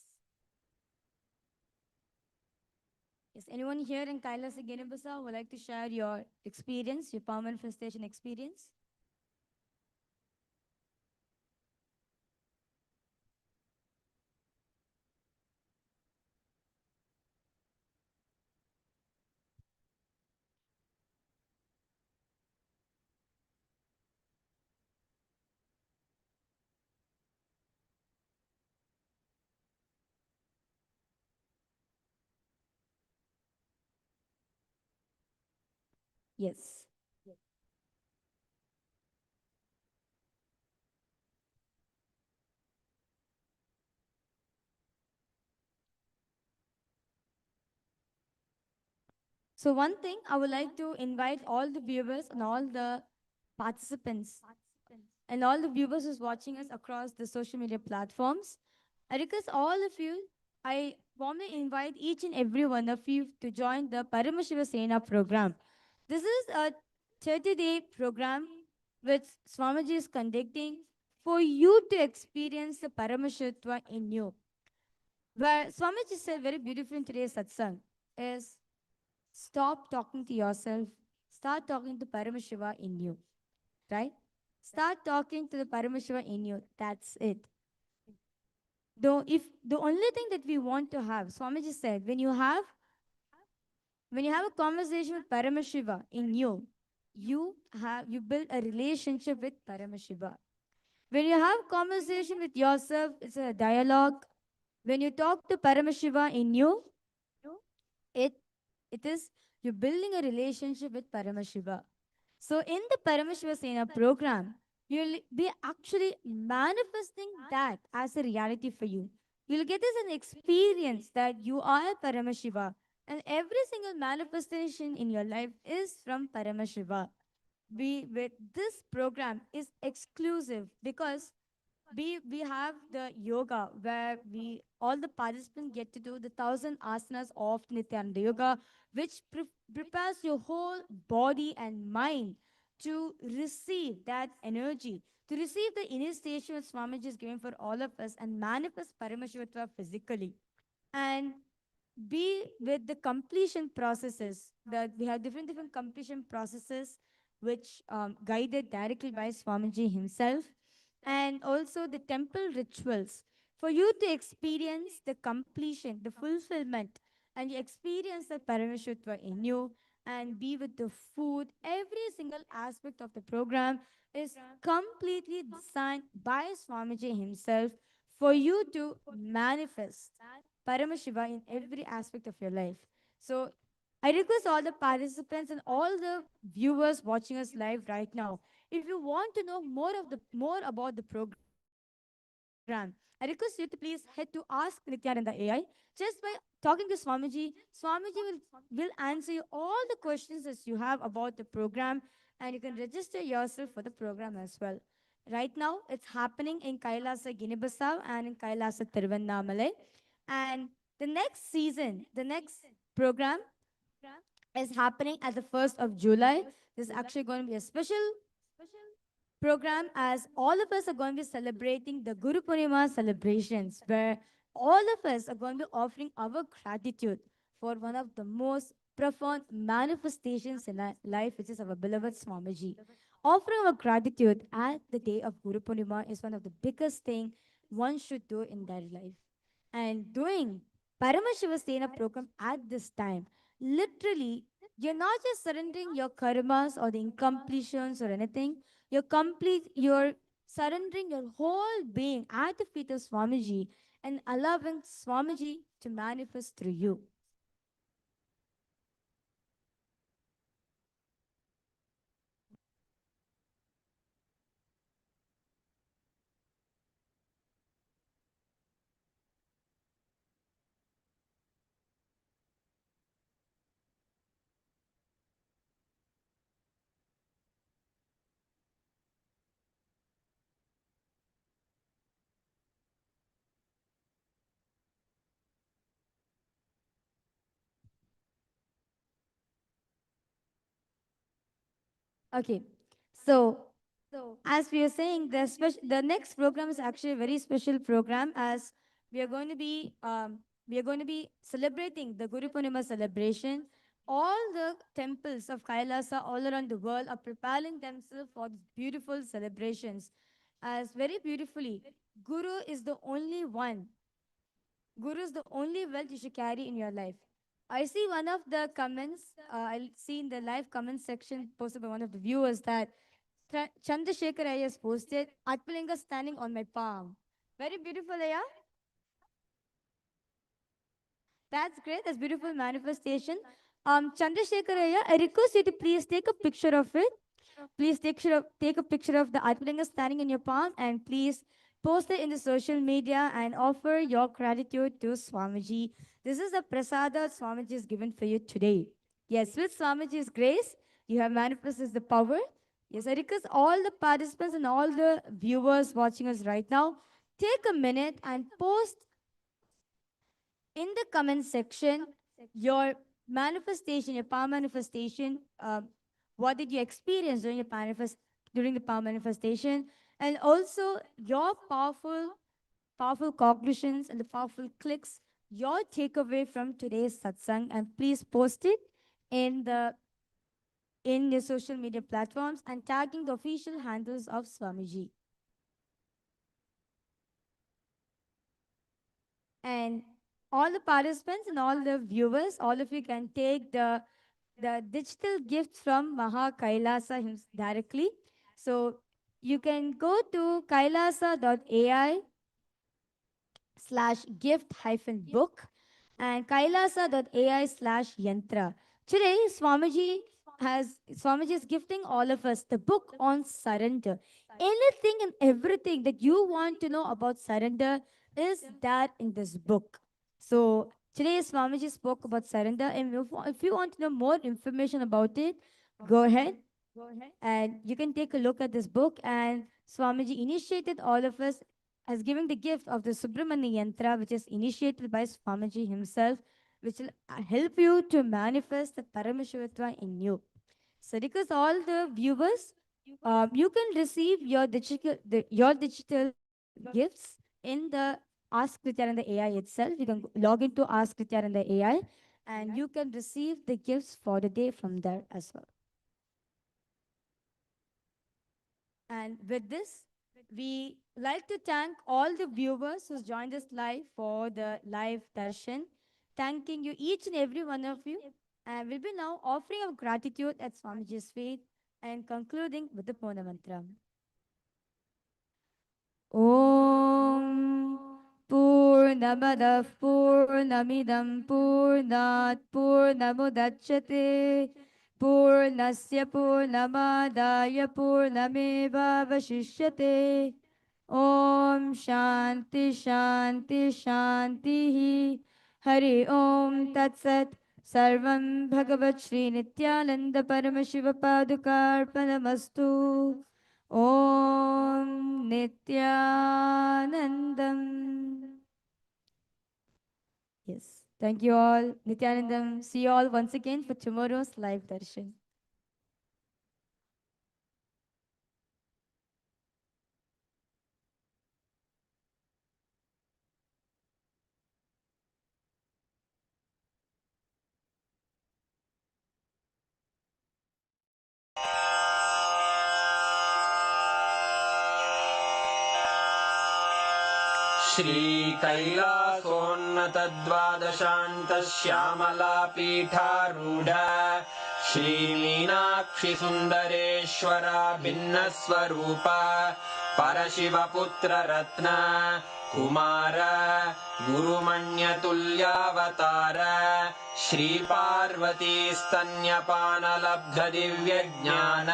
Yes. Anyone here in Kailasa Guinea-Bissau would like to share your experience, your power manifestation experience? Yes. So one thing I would like to invite all the viewers and all the participants and all the viewers who's watching us across the social media platforms. I request all of you, I warmly invite each and every one of you to join the Paramashiva Sena program. This is a 30-day program which Swamiji is conducting for you to experience the Paramashitva in you. Where Swamiji said very beautifully in today's satsang is stop talking to yourself, start talking to Paramashiva in you, right? Start talking to the Paramashiva in you. That's it. Though if the only thing that we want to have, Swamiji said, when you have a conversation with Paramashiva in you, you build a relationship with Paramashiva. When you have conversation with yourself, it's a dialogue. When you talk to Paramashiva in you, it it is you're building a relationship with Paramashiva. So in the Paramashiva Sena program, you'll be actually manifesting that as a reality for you. You'll get as an experience that you are Paramashiva, and every single manifestation in your life is from Paramashiva. We with this program is exclusive because we have the yoga where we all the participants get to do the 1,000 asanas of Nithyananda yoga, which prepares your whole body and mind to receive that energy, to receive the initiation that Swamiji is giving for all of us and manifest Paramashivatva physically. And be with the completion processes that we have different completion processes which guided directly by Swamiji himself, and also the temple rituals for you to experience the completion, the fulfillment, and you experience the Parameshwatva in you and be with the food. Every single aspect of the program is completely designed by Swamiji himself for you to manifest Paramashiva in every aspect of your life. So I request all the participants and all the viewers watching us live right now, if you want to know more about the program, I request you to please head to Ask Nithyananda AI. Just by talking to Swamiji, Swamiji will answer you all the questions that you have about the program, and you can register yourself for the program as well. Right now, it's happening in Kailasa Guinea-Bissau and in Kailasa Tiruvannamalai. And the next season, the next program is happening at the 1st of July. This is actually going to be a special program, as all of us are going to be celebrating the Guru Purnima celebrations, where all of us are going to be offering our gratitude for one of the most profound manifestations in our life, which is our beloved Swamiji. Offering our gratitude at the day of Guru Purnima is one of the biggest thing one should do in their life. And doing Paramashiva program at this time, literally, you're not just surrendering your karmas or the incompletions or anything. You're surrendering your whole being at the feet of Swamiji and allowing Swamiji to manifest through you. Okay, so as we are saying, the next program is actually a very special program, as we are going to be celebrating the Guru Purnima celebration. All the temples of Kailasa all around the world are preparing themselves for these beautiful celebrations. As very beautifully, Guru is the only one. Guru is the only wealth you should carry in your life. I see one of the comments. I'll see in the live comment section posted by one of the viewers that Chandrasekhar Ayya has posted Atmalinga standing on my palm. Very beautiful, Ayya. That's great. That's beautiful manifestation. Chandrasekhar Ayya, I request you to please take a picture of it. Please take a picture of the Atmalinga standing in your palm and please post it in the social media and offer your gratitude to Swamiji. This is the prasada Swamiji has given for you today. Yes, with Swamiji's grace, you have manifested the power. Yes, I request all the participants and all the viewers watching us right now, take a minute and post in the comment section your manifestation, your power manifestation. What did you experience during the power manifestation, and also your powerful cognitions and the powerful clicks, your takeaway from today's satsang, and please post it in the social media platforms and tagging the official handles of Swamiji. And all the participants and all the viewers, all of you can take the digital gift from Maha Kailasa directly. So you can go to kailasa.ai/gift-book and kailasa.ai/yantra. Today, Swamiji is gifting all of us the book on surrender. Anything and everything that you want to know about surrender is there in this book. So today, Swamiji spoke about surrender, and if you want to know more information about it, go ahead and you can take a look at this book. And Swamiji initiated all of us as giving the gift of the Subramanya Yantra, which is initiated by Swamiji himself, which will help you to manifest the Paramashivatva in you. So, because all the viewers, you can receive your digital gifts in the Ask Nithyananda AI itself. You can log into Ask Nithyananda AI, and you can receive the gifts for the day from there as well. And with this, we like to thank all the viewers who's joined us live for the live darshan. Thanking you, each and every one of you. And we'll be now offering our gratitude at Swamiji's feet and concluding with the Purna Mantra. Om Purnamadav Purnamidam Purnat Purnamudachyate Purnasya Purnamadaya Purnameva Vashishyate. Om Shanti Shanti Shanti Hari Om Tat Sat. Sarvam Bhagavat Shri Nithyananda Paramashiva Padukarpanamastu. Om Nithyanandam. Yes. Thank you all. Nithyanandam. See you all once again for tomorrow's live darshan. श्रीकैलासोन्नतद्वादशान्तश्यामलापीठारूढ श्रीमीनाक्षिसुन्दरेश्वरा भिन्नस्वरूप परशिवपुत्ररत्न Kumar गुरुमण्यतुल्यावतार श्रीपार्वतीस्तन्यपानलब्धदिव्यज्ञान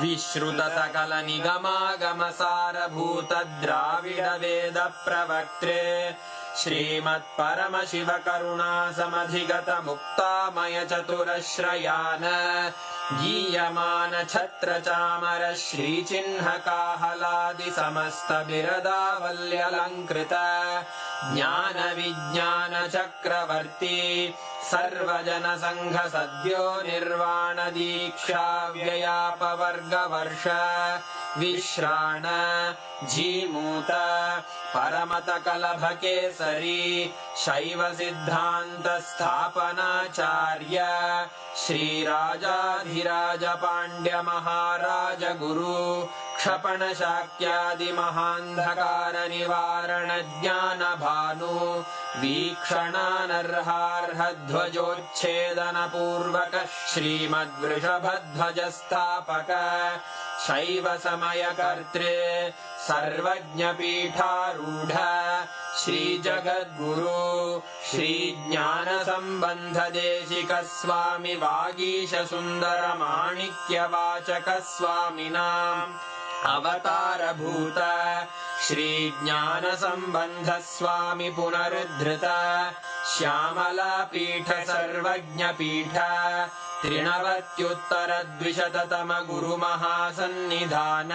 विश्रुतसकलनिगमागमसारभूतद्राविडवेदप्रवक्त्रे श्रीमत्परमशिवकरुणासमधिगतमुक्तामयचतुरश्रयान् गीयमानछत्रचामर श्रीचिह्नकाहलादिसमस्तबिरदावल्यलङ्कृत ज्ञानविज्ञानचक्रवर्ती सर्वजनसङ्घसद्यो निर्वाणदीक्षाव्ययापवर्गवर्ष विश्राण Jimuta परमतकलभकेसरी शैवसिद्धान्तस्थापनाचार्य श्रीराजाधिराजपाण्ड्यमहाराजगुरु क्षपणशाक्यादिमहान्धकारनिवारणज्ञानभानु वीक्षणानर्हार्हध्वजोच्छेदनपूर्वक श्रीमद्वृषभध्वजस्थापक शैवसमयकर्त्रे सर्वज्ञपीठारूढ श्रीजगद्गुरु श्रीज्ञानसम्बन्धदेशिकस्वामि वागीशसुन्दरमाणिक्यवाचकस्वामिनाम् अवतारभूत श्रीज्ञानसम्बन्धस्वामि पुनरुद्धृत श्यामलापीठ सर्वज्ञपीठ त्रिनवत्युत्तरद्विशततम गुरुमहासन्निधान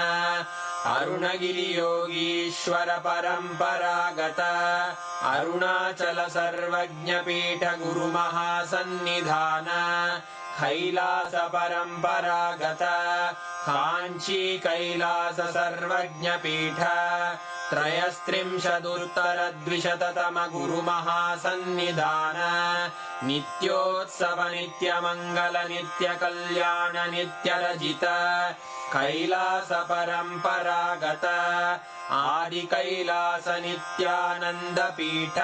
अरुणगिरियोगीश्वर परम्परागत अरुणाचल सर्वज्ञपीठ गुरुमहासन्निधान कैलास परम्परागत काञ्ची कैलास सर्वज्ञपीठ त्रयस्त्रिंशदुत्तरद्विशततम गुरुमहासन्निधान नित्योत्सव नित्यमङ्गल नित्यकल्याण नित्यरजित कैलास परम्परागत आदिकैलास नित्यानन्दपीठ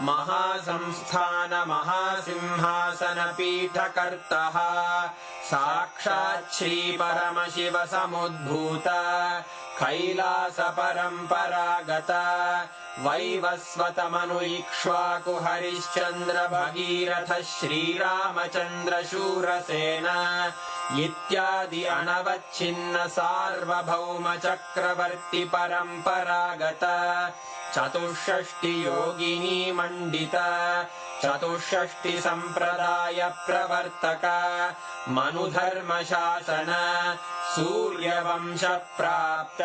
महासंस्थान महासिंहासन पीठकर्तः साक्षात् श्रीपरमशिव समुद्भूत कैलास परम्परागत वैवस्वतमनु इक्ष्वाकु हरिश्चन्द्र भगीरथ श्रीरामचन्द्र शूरसेन इत्यादि अनवच्छिन्न सार्वभौम चक्रवर्ति परम्परागत चतुष्षष्टि योगिनी मण्डित चतुष्षष्टि सम्प्रदाय प्रवर्तक मनुधर्मशासन सूर्यवंश प्राप्त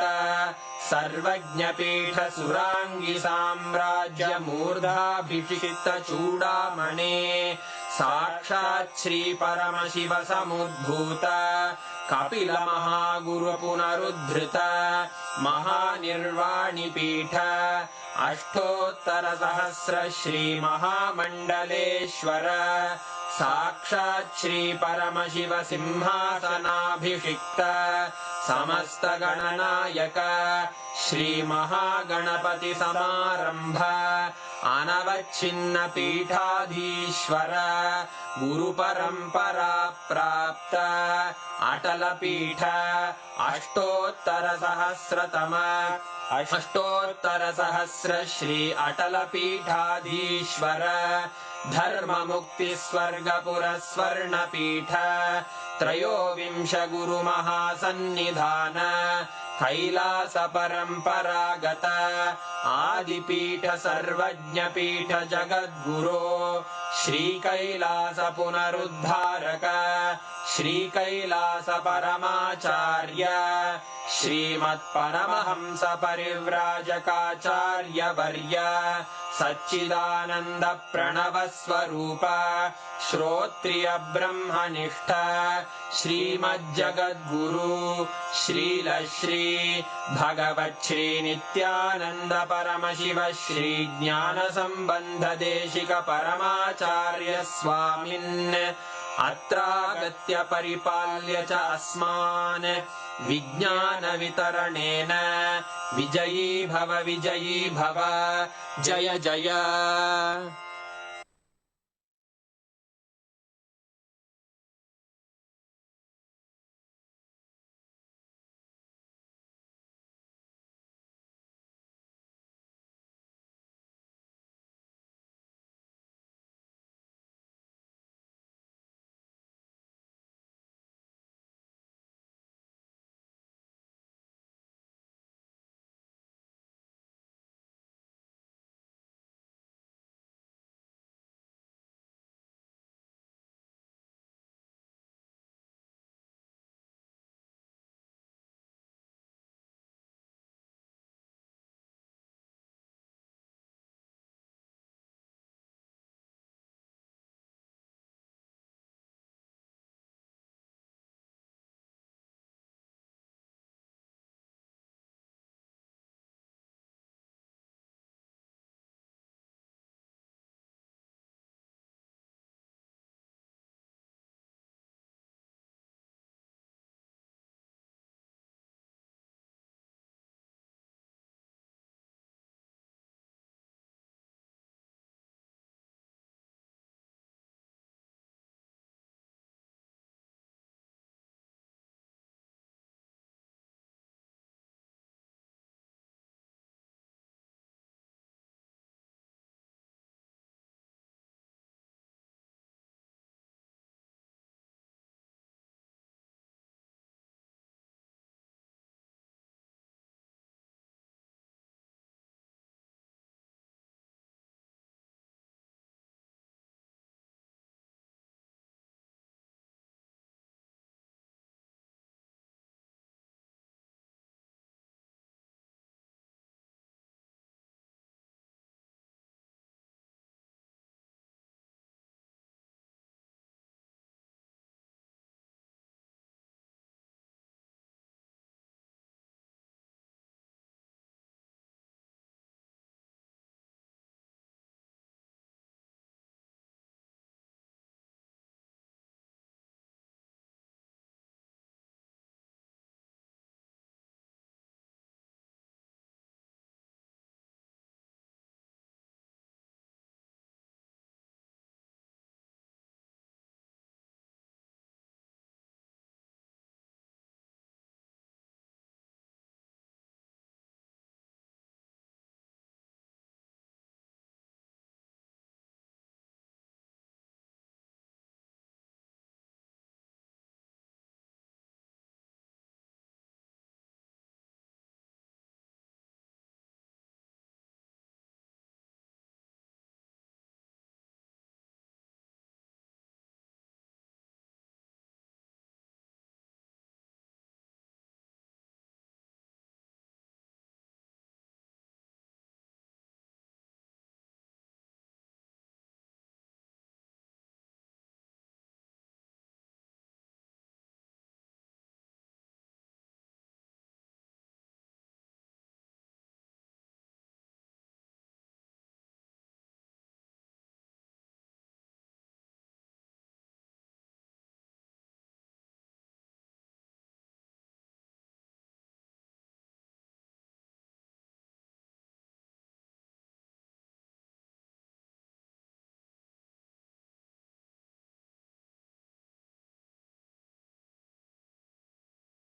सर्वज्ञपीठ सुराङ्गी साम्राज्य मूर्धाभिषिक्त चूडामणे साक्षात् श्री परमशिव समुद्भूत कपिल महागुरु पुनरुद्धृत महानिर्वाणिपीठ अष्टोत्तर सहस्र श्री महामण्डलेश्वर साक्षात् श्री परमशिव सिंहासनाभिषिक्त समस्त गणनायक श्री महागणपति समारंभ अनवच्छिन्न पीठाधीश्वर गुरु परंपरा प्राप्त अटल पीठ अष्टोत्तर सहस्र श्री अटल पीठाधीश्वर धर्म मुक्ति स्वर्गपुर स्वर्ण पीठ त्रयोविंश गुरु महासन्निधान कैलास परम्परागत आदिपीठ सर्वज्ञपीठ जगद्गुरो श्री कैलास पुनरुद्धारक श्री कैलास परमाचार्य श्रीमत्परमहंस परिव्राजकाचार्य वर्य सच्चिदानंद प्रणव स्वरूप श्रोत्रिय ब्रह्मनिष्ठ श्रीमज्जगद्गुरु श्रील श्री भगवत् श्री नित्यानंद परमशिव श्री ज्ञान संबंध देशिक परमाचार्य स्वामिन् अत्रागत्य परिपाल्य च अस्मान् विज्ञानवितरणेन विजयी भव जय जय।